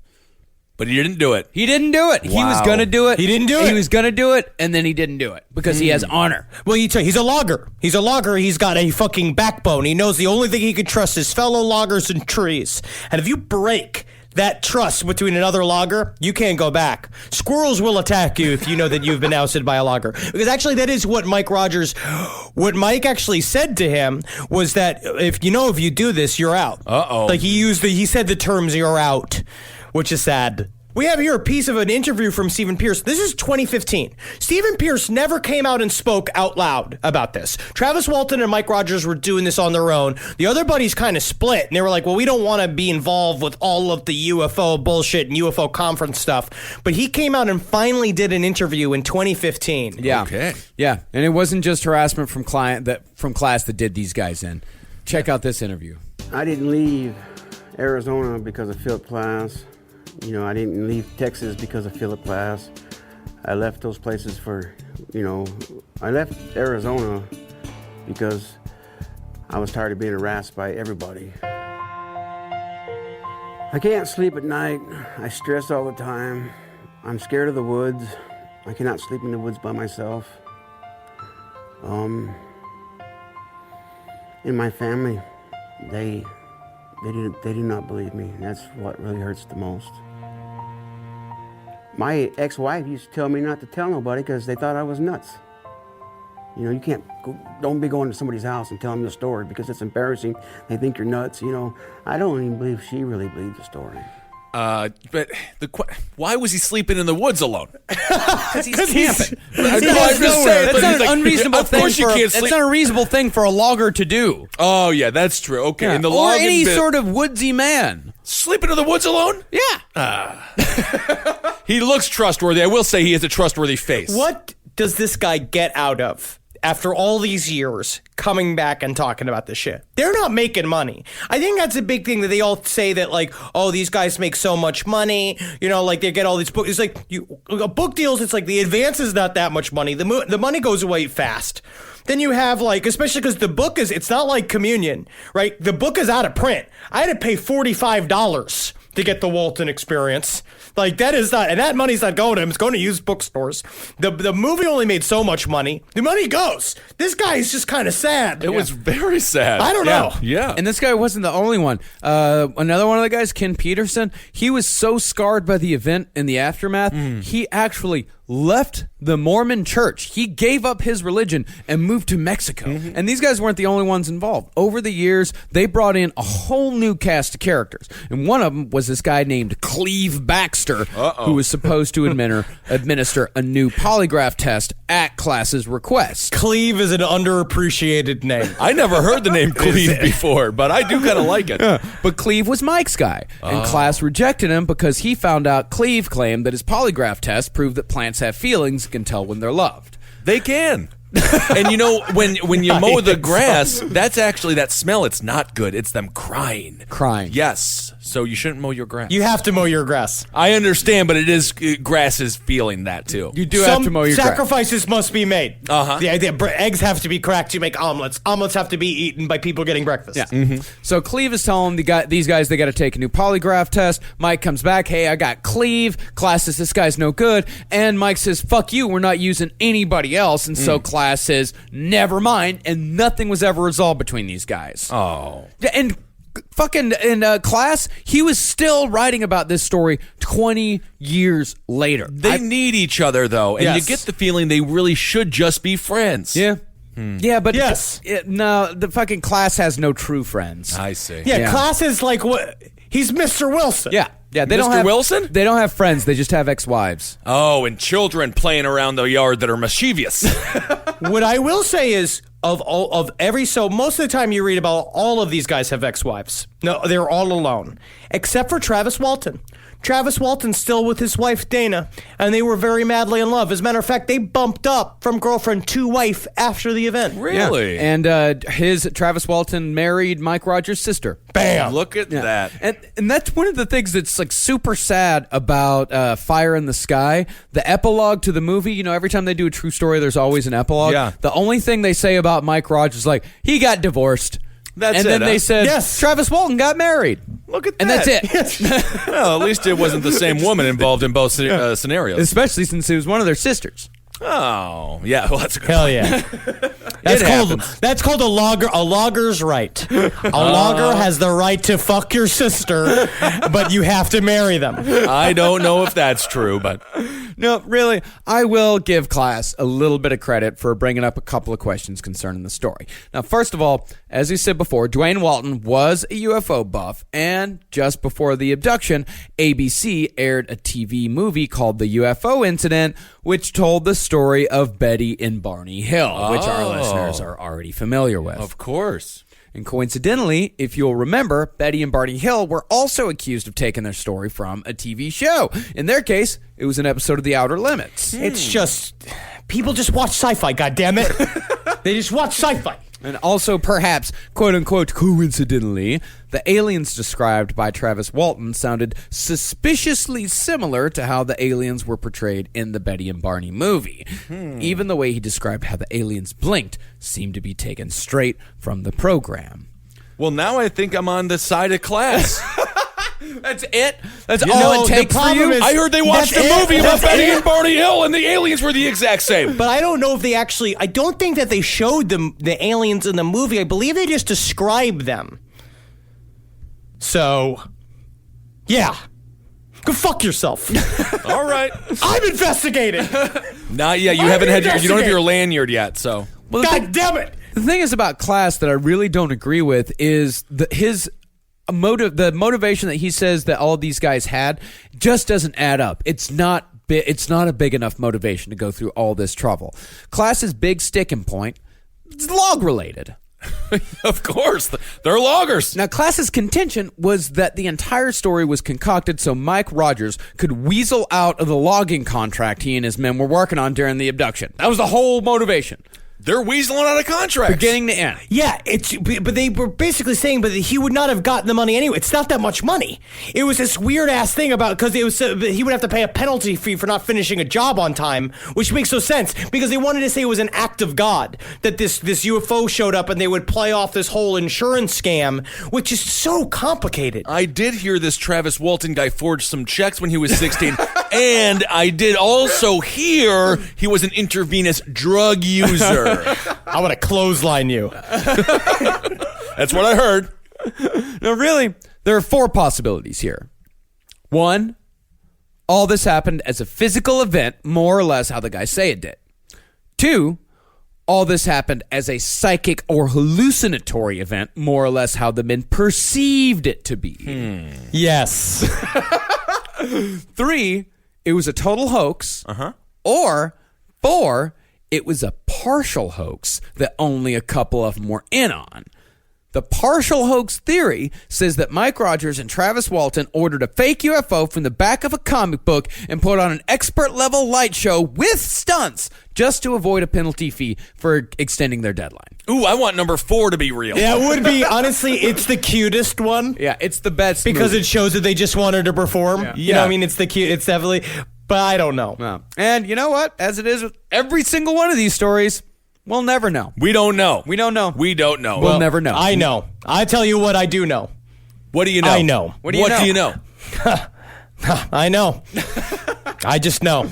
But he didn't do it. He didn't do it. Wow. He was going to do it. He didn't do it. He was going to do it, and then he didn't do it because he has honor. Well, he's a logger. He's a logger. He's got a fucking backbone. He knows the only thing he could trust is fellow loggers and trees. And if you break that trust between another logger, you can't go back. Squirrels will attack you if you know that you've been ousted by a logger. Because actually that is what Mike actually said to him was that if you do this, you're out. Uh-oh. He said the terms "you're out," which is sad. We have here a piece of an interview from Stephen Pierce. This is 2015. Stephen Pierce never came out and spoke out loud about this. Travis Walton and Mike Rogers were doing this on their own. The other buddies kind of split, and they were like, well, we don't want to be involved with all of the UFO bullshit and UFO conference stuff. But he came out and finally did an interview in 2015. Yeah. Okay. Yeah, and it wasn't just harassment from Class that did these guys in. Check out this interview. I didn't leave Arizona because of Philip Class. I didn't leave Texas because of Philip Glass. I left those places I left Arizona because I was tired of being harassed by everybody. I can't sleep at night. I stress all the time. I'm scared of the woods. I cannot sleep in the woods by myself. In my family, they do not believe me. And that's what really hurts the most. My ex-wife used to tell me not to tell nobody because they thought I was nuts. You don't be going to somebody's house and telling them the story because it's embarrassing. They think you're nuts. I don't even believe she really believed the story. But why was he sleeping in the woods alone? Because he's camping. That's not an unreasonable thing. Of course you can't sleep. That's not a reasonable thing for a logger to do. Oh yeah, that's true. Okay, yeah. in the or logging any bit, sort of woodsy man sleeping in the woods alone. Yeah. He looks trustworthy. I will say he has a trustworthy face. What does this guy get out of after all these years coming back and talking about this shit? They're not making money. I think that's a big thing that they all say that, like, oh, these guys make so much money. You know, like, they get all these books. It's like, book deals, it's like the advance is not that much money. The money goes away fast. Then you have, like, especially because the book it's not like Communion, right? The book is out of print. I had to pay $45 to get the Walton experience. Like, that is not, and that money's not going to him. It's going to used bookstores. The movie only made so much money. The money goes. This guy is just kind of sad. It was very sad. I don't know. Yeah. And this guy wasn't the only one. Another one of the guys, Ken Peterson, he was so scarred by the event in the aftermath, he actually left the Mormon church. He gave up his religion and moved to Mexico. And these guys weren't the only ones involved. Over the years, they brought in a whole new cast of characters. And one of them was this guy named Cleve Baxter, who was supposed to administer a new polygraph test at class's request. Cleve is an underappreciated name. I never heard the name Cleve before, but I do kind of like it. But Cleve was Mike's guy, and class rejected him because he found out Cleve claimed that his polygraph test proved that plants have feelings and can tell when they're loved. They can. And you know, when you mow the grass, that's actually that smell. It's not good. It's them crying. Yes. So you shouldn't mow your grass. You have to mow your grass. I understand, but it is grass is feeling that too. You do have to mow your grass. Sacrifices must be made. The eggs have to be cracked to make omelets. Omelets have to be eaten by people getting breakfast. Yeah. So Cleve is telling these guys they got to take a new polygraph test. Mike comes back, hey, I got Cleve. Class says this guy's no good, and Mike says, fuck you, we're not using anybody else. And so class says, never mind, and nothing was ever resolved between these guys. Oh. And fucking in class, he was still writing about this story 20 years later. They need each other, though, and you get the feeling they really should just be friends. Yeah. Yeah, but yes. No, the fucking class has no true friends. I see. Yeah, class is like what? He's Mr. Wilson. Yeah. They Mr. don't have Wilson? They don't have friends. They just have ex-wives. Oh, and children playing around the yard that are mischievous. What I will say is, so most of the time you read about all of these guys have ex-wives. No, they're all alone, except for Travis Walton. Travis Walton's still with his wife, Dana, and they were very madly in love. As a matter of fact, they bumped up from girlfriend to wife after the event. Really? Yeah. And Travis Walton married Mike Rogers' sister. Bam! Look at that. And that's one of the things that's like super sad about Fire in the Sky. The epilogue to the movie, you know, every time they do a true story, there's always an epilogue. Yeah. The only thing they say about Mike Rogers is like, he got divorced. That's then they said, yes, Travis Walton got married. Look at that. And that's it. Well, at least it wasn't the same woman involved in both scenarios. Especially since it was one of their sisters. Oh, yeah. Well, that's a good Hell yeah. That's called a logger. A logger's right. A logger has the right to fuck your sister, but you have to marry them. I don't know if that's true, but no, really, I will give class a little bit of credit for bringing up a couple of questions concerning the story. Now, first of all, as we said before, Dwayne Walton was a UFO buff, and just before the abduction, ABC aired a TV movie called The UFO Incident, which told the story of Betty and Barney Hill, which our listeners are already familiar with. Of course. And coincidentally, if you'll remember, Betty and Barney Hill were also accused of taking their story from a TV show. In their case, it was an episode of The Outer Limits. It's just, people just watch sci-fi, goddammit. They just watch sci-fi. And also, perhaps, quote-unquote, coincidentally, the aliens described by Travis Walton sounded suspiciously similar to how the aliens were portrayed in the Betty and Barney movie. Even the way he described how the aliens blinked seemed to be taken straight from the program. Well, now I think I'm on the side of class. That's it? That's all it takes for you? I heard they watched a movie about Betty and Barney Hill, and the aliens were the exact same. But I don't know if they actually, I don't think that they showed them the aliens in the movie. I believe they just described them. So, yeah. Go fuck yourself. All right. I'm investigating. Not yet. You haven't had you don't have your lanyard yet, so. Well, God damn it. The thing is about class that I really don't agree with is his the motivation that he says that all these guys had just doesn't add up. It's not a big enough motivation to go through all this trouble. Class's big sticking point is log related. Of course, they're loggers. Now, Class's contention was that the entire story was concocted so Mike Rogers could weasel out of the logging contract he and his men were working on during the abduction. That was the whole motivation. They're weaseling out of contracts. Beginning to end. Yeah, but they were basically saying, but he would not have gotten the money anyway. It's not that much money. It was this weird ass thing about because it was he would have to pay a penalty fee for not finishing a job on time, which makes no sense because they wanted to say it was an act of God that this UFO showed up and they would play off this whole insurance scam, which is so complicated. I did hear this Travis Walton guy forged some checks when he was 16, and I did also hear he was an intravenous drug user. I want to clothesline you. That's what I heard. No, really, there are 4 possibilities here. 1, all this happened as a physical event, more or less how the guys say it did. 2, all this happened as a psychic or hallucinatory event, more or less how the men perceived it to be. Yes. 3, it was a total hoax. Or 4, it was a partial hoax that only a couple of them were in on. The partial hoax theory says that Mike Rogers and Travis Walton ordered a fake UFO from the back of a comic book and put on an expert-level light show with stunts just to avoid a penalty fee for extending their deadline. Ooh, I want number 4 to be real. Yeah, it would be, honestly, it's the cutest one. Yeah, it's the best because movie. it shows that they just wanted to perform. Yeah. You know what I mean? It's definitely... But I don't know. No. And you know what? As it is with every single one of these stories, we'll never know. We don't know. We don't know. We don't know. We'll never know. I know. I tell you what I do know. What do you know? I know. What do you know? I know. I just know.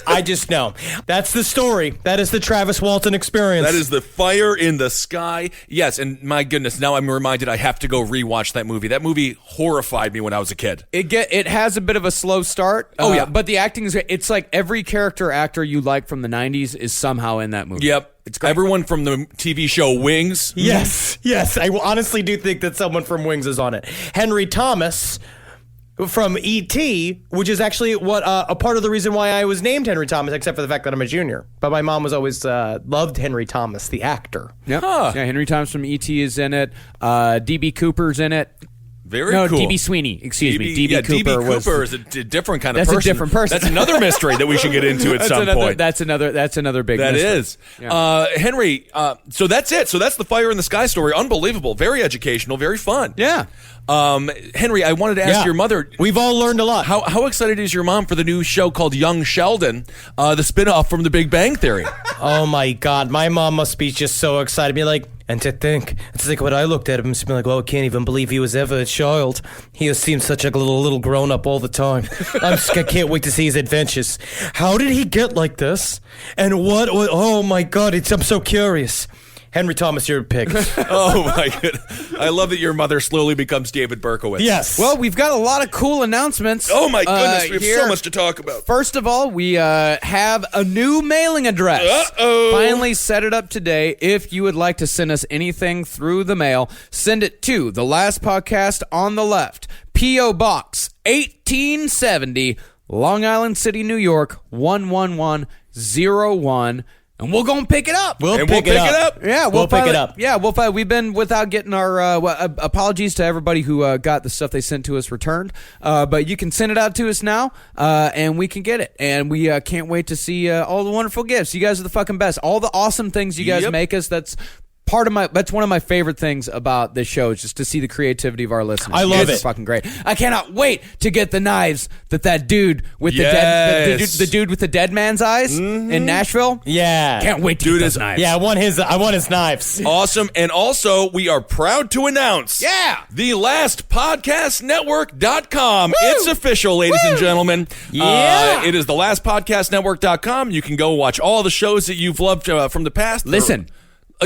I just know. That's the story. That is the Travis Walton experience. That is the fire in the sky. Yes, and my goodness, now I'm reminded I have to go rewatch that movie. That movie horrified me when I was a kid. It has a bit of a slow start. Oh, yeah. But the acting is great. It's like every actor you like from the 90s is somehow in that movie. Yep. It's great. Everyone from the TV show Wings. Yes. I honestly do think that someone from Wings is on it. Henry Thomas from E.T., which is actually what a part of the reason why I was named Henry Thomas, except for the fact that I'm a junior. But my mom was always loved Henry Thomas, the actor. Yep. Yeah, Henry Thomas from E.T. is in it. D.B. Cooper's in it. Very cool. D.B. Sweeney. Excuse me. D.B. Cooper is a different kind of person. That's a different person. That's another mystery that we should get into at some point. That's another big that mystery. Is. Yeah. Henry, so that's it. So that's the Fire in the Sky story. Unbelievable. Very educational. Very fun. Yeah. Henry, I wanted to ask your mother. We've all learned a lot. How excited is your mom for the new show called Young Sheldon, the spinoff from The Big Bang Theory? Oh, my God. My mom must be just so excited. Be like, and to think, it's like when I looked at him and be like, well, I can't even believe he was ever a child. He has seemed such a little grown-up all the time. I can't wait to see his adventures. How did he get like this? And what? Oh, my God. I'm so curious. Henry Thomas, you're a pig. Oh, my goodness. I love that your mother slowly becomes David Berkowitz. Yes. Well, we've got a lot of cool announcements. Oh, my goodness. We have here. so much to talk about. First of all, we have a new mailing address. Uh-oh. Finally set it up today. If you would like to send us anything through the mail, send it to The Last Podcast on the Left, P.O. Box 1870, Long Island City, New York, 11101. And we'll go and pick it up. We'll pick it up. Yeah, we'll pick it up. Yeah, we've been without getting our apologies to everybody who got the stuff they sent to us returned. But you can send it out to us now, and we can get it. And we can't wait to see all the wonderful gifts. You guys are the fucking best. All the awesome things you guys make us. That's one of my favorite things about this show is just to see the creativity of our listeners. I love it. It's fucking great. I cannot wait to get the knives that dude with the dude with the dead man's eyes in Nashville. Yeah. Can't wait to get those knives. Yeah, I want his knives. Awesome. And also, we are proud to announce the LastPodcastNetwork.com. It's official, ladies and gentlemen. Yeah. It is the LastPodcastNetwork.com. You can go watch all the shows that you've loved from the past. Listen.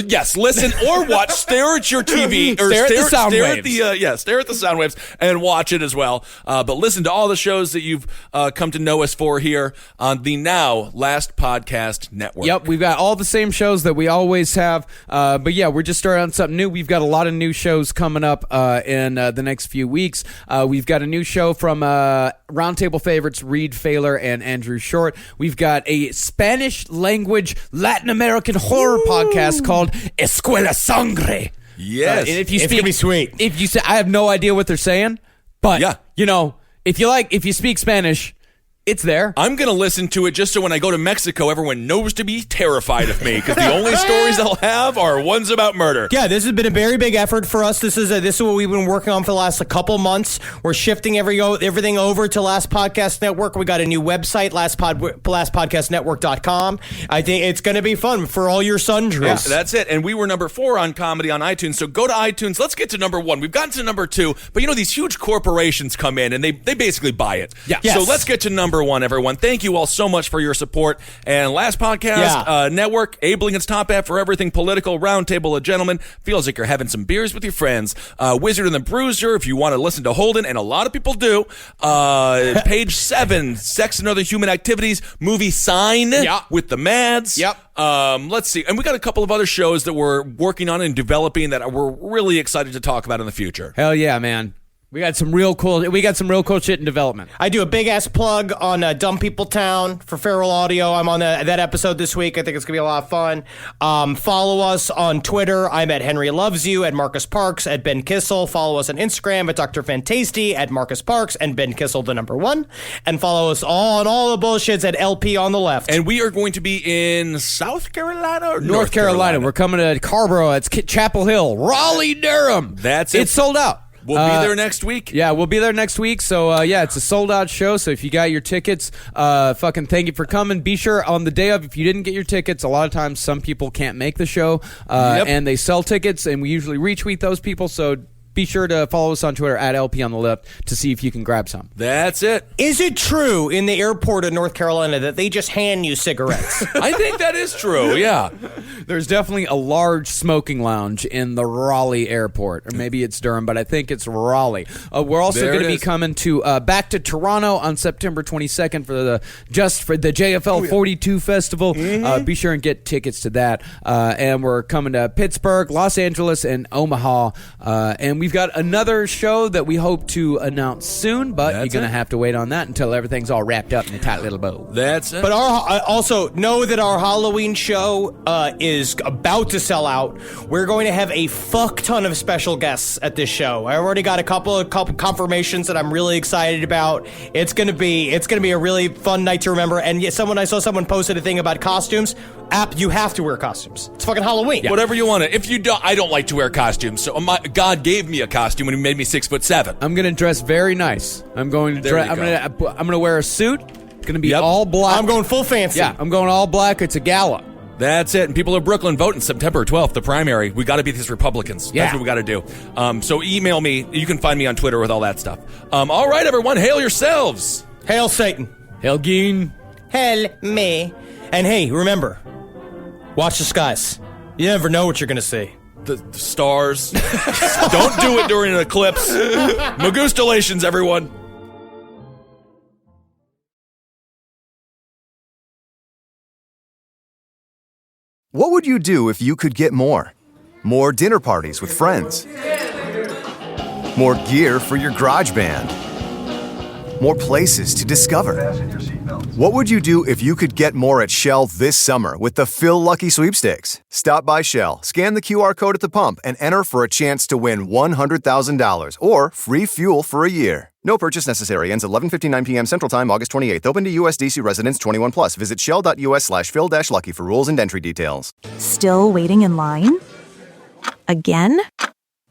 Yes, listen or watch. Stare at your TV or Stare at the sound waves. Stare at the sound waves and watch it as well. But listen to all the shows that you've come to know us for here on the now Last Podcast Network. Yep, we've got all the same shows that we always have. But yeah, we're just starting on something new. We've got a lot of new shows coming up in the next few weeks. We've got a new show from Roundtable favorites Reed Failer and Andrew Short. We've got a Spanish language Latin American horror podcast called Escuela Sangre. Yes. And if you It's speak, gonna be sweet. If you say, I have no idea what they're saying, but you know, if you speak Spanish, it's there. I'm going to listen to it just so when I go to Mexico, everyone knows to be terrified of me because the only stories I'll have are ones about murder. Yeah, this has been a very big effort for us. This is what we've been working on for the last couple months. We're shifting everything over to Last Podcast Network. We got a new website, lastpodcastnetwork.com. I think it's going to be fun for all your sundries. Yeah, that's it. And we were number 4 on comedy on iTunes. So go to iTunes. Let's get to number 1. We've gotten to number 2, but these huge corporations come in and they basically buy it. Yeah. So let's get to number 1, everyone. Thank you all so much for your support. And Last Podcast Network, Abling its top half for everything political. Roundtable of Gentlemen feels like you're having some beers with your friends. Wizard and the Bruiser, if you want to listen to Holden, and a lot of people do. Page 7, Sex and Other Human Activities, movie Sign with the Mads. Yep. Let's see. And we got a couple of other shows that we're working on and developing that we're really excited to talk about in the future. Hell yeah, man. We got some real cool shit in development. I do a big ass plug on Dumb People Town for Feral Audio. I'm on that episode this week. I think it's gonna be a lot of fun. Follow us on Twitter. I'm at Henry Loves You, at Marcus Parks, at Ben Kissel. Follow us on Instagram at Dr. Fantasty, at Marcus Parks, and Ben Kissel, the number 1. And follow us on all the bullshits at LP on the left. And we are going to be in South Carolina or North Carolina. We're coming to Carborough. It's Chapel Hill, Raleigh, Durham. That's it. It's sold out. We'll be there next week. Yeah, we'll be there next week. So, it's a sold-out show. So if you got your tickets, fucking thank you for coming. Be sure on the day of, if you didn't get your tickets, a lot of times some people can't make the show, and they sell tickets, and we usually retweet those people. So be sure to follow us on Twitter at LP on the left to see if you can grab some. That's it. Is it true in the airport of North Carolina that they just hand you cigarettes? I think that is true, yeah. There's definitely a large smoking lounge in the Raleigh airport. Or maybe it's Durham, but I think it's Raleigh. We're also going to be coming to back to Toronto on September 22nd for the JFL 42 Festival. Be sure and get tickets to that. And we're coming to Pittsburgh, Los Angeles, and Omaha. And we've got another show that we hope to announce soon, but you're going to have to wait on that until everything's all wrapped up in a tight little bow. That's it. But also know that our Halloween show is about to sell out. We're going to have a fuck ton of special guests at this show. I already got a couple confirmations that I'm really excited about. It's gonna be a really fun night to remember. And I saw someone posted a thing about costumes. You have to wear costumes. It's fucking Halloween. Yeah. Whatever you want to. If you don't, I don't like to wear costumes. So God gave me a costume when He made me 6'7". I'm gonna dress very nice. I'm going to I'm gonna wear a suit. It's gonna be all black. I'm going full fancy. Yeah, I'm going all black. It's a gala. That's it. And people of Brooklyn, vote on September 12th, the primary. We got to beat these Republicans. Yeah. That's what we got to do. So email me. You can find me on Twitter with all that stuff. All right, everyone. Hail yourselves. Hail Satan. Hail Geen. Hail me. And hey, remember, watch the skies. You never know what you're going to see. The stars. Don't do it during an eclipse. Magustalations, everyone. What would you do if you could get more? More dinner parties with friends. More gear for your garage band. More places to discover. What would you do if you could get more at Shell this summer with the Phil Lucky Sweepstakes? Stop by Shell, scan the QR code at the pump, and enter for a chance to win $100,000 or free fuel for a year. No purchase necessary. Ends 11:59 p.m. Central Time, August 28th. Open to U.S. DC residents 21 plus. Visit shell.us/Phil-Lucky for rules and entry details. Still waiting in line? Again?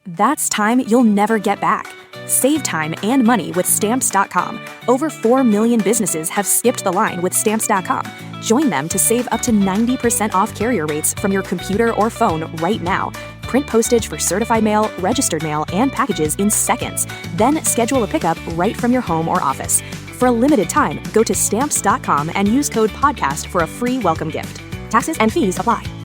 That's time you'll never get back. Save time and money with Stamps.com. Over 4 million businesses have skipped the line with Stamps.com. Join them to save up to 90% off carrier rates from your computer or phone right now. Print postage for certified mail, registered mail, and packages in seconds. Then schedule a pickup right from your home or office. For a limited time, go to Stamps.com and use code PODCAST for a free welcome gift. Taxes and fees apply.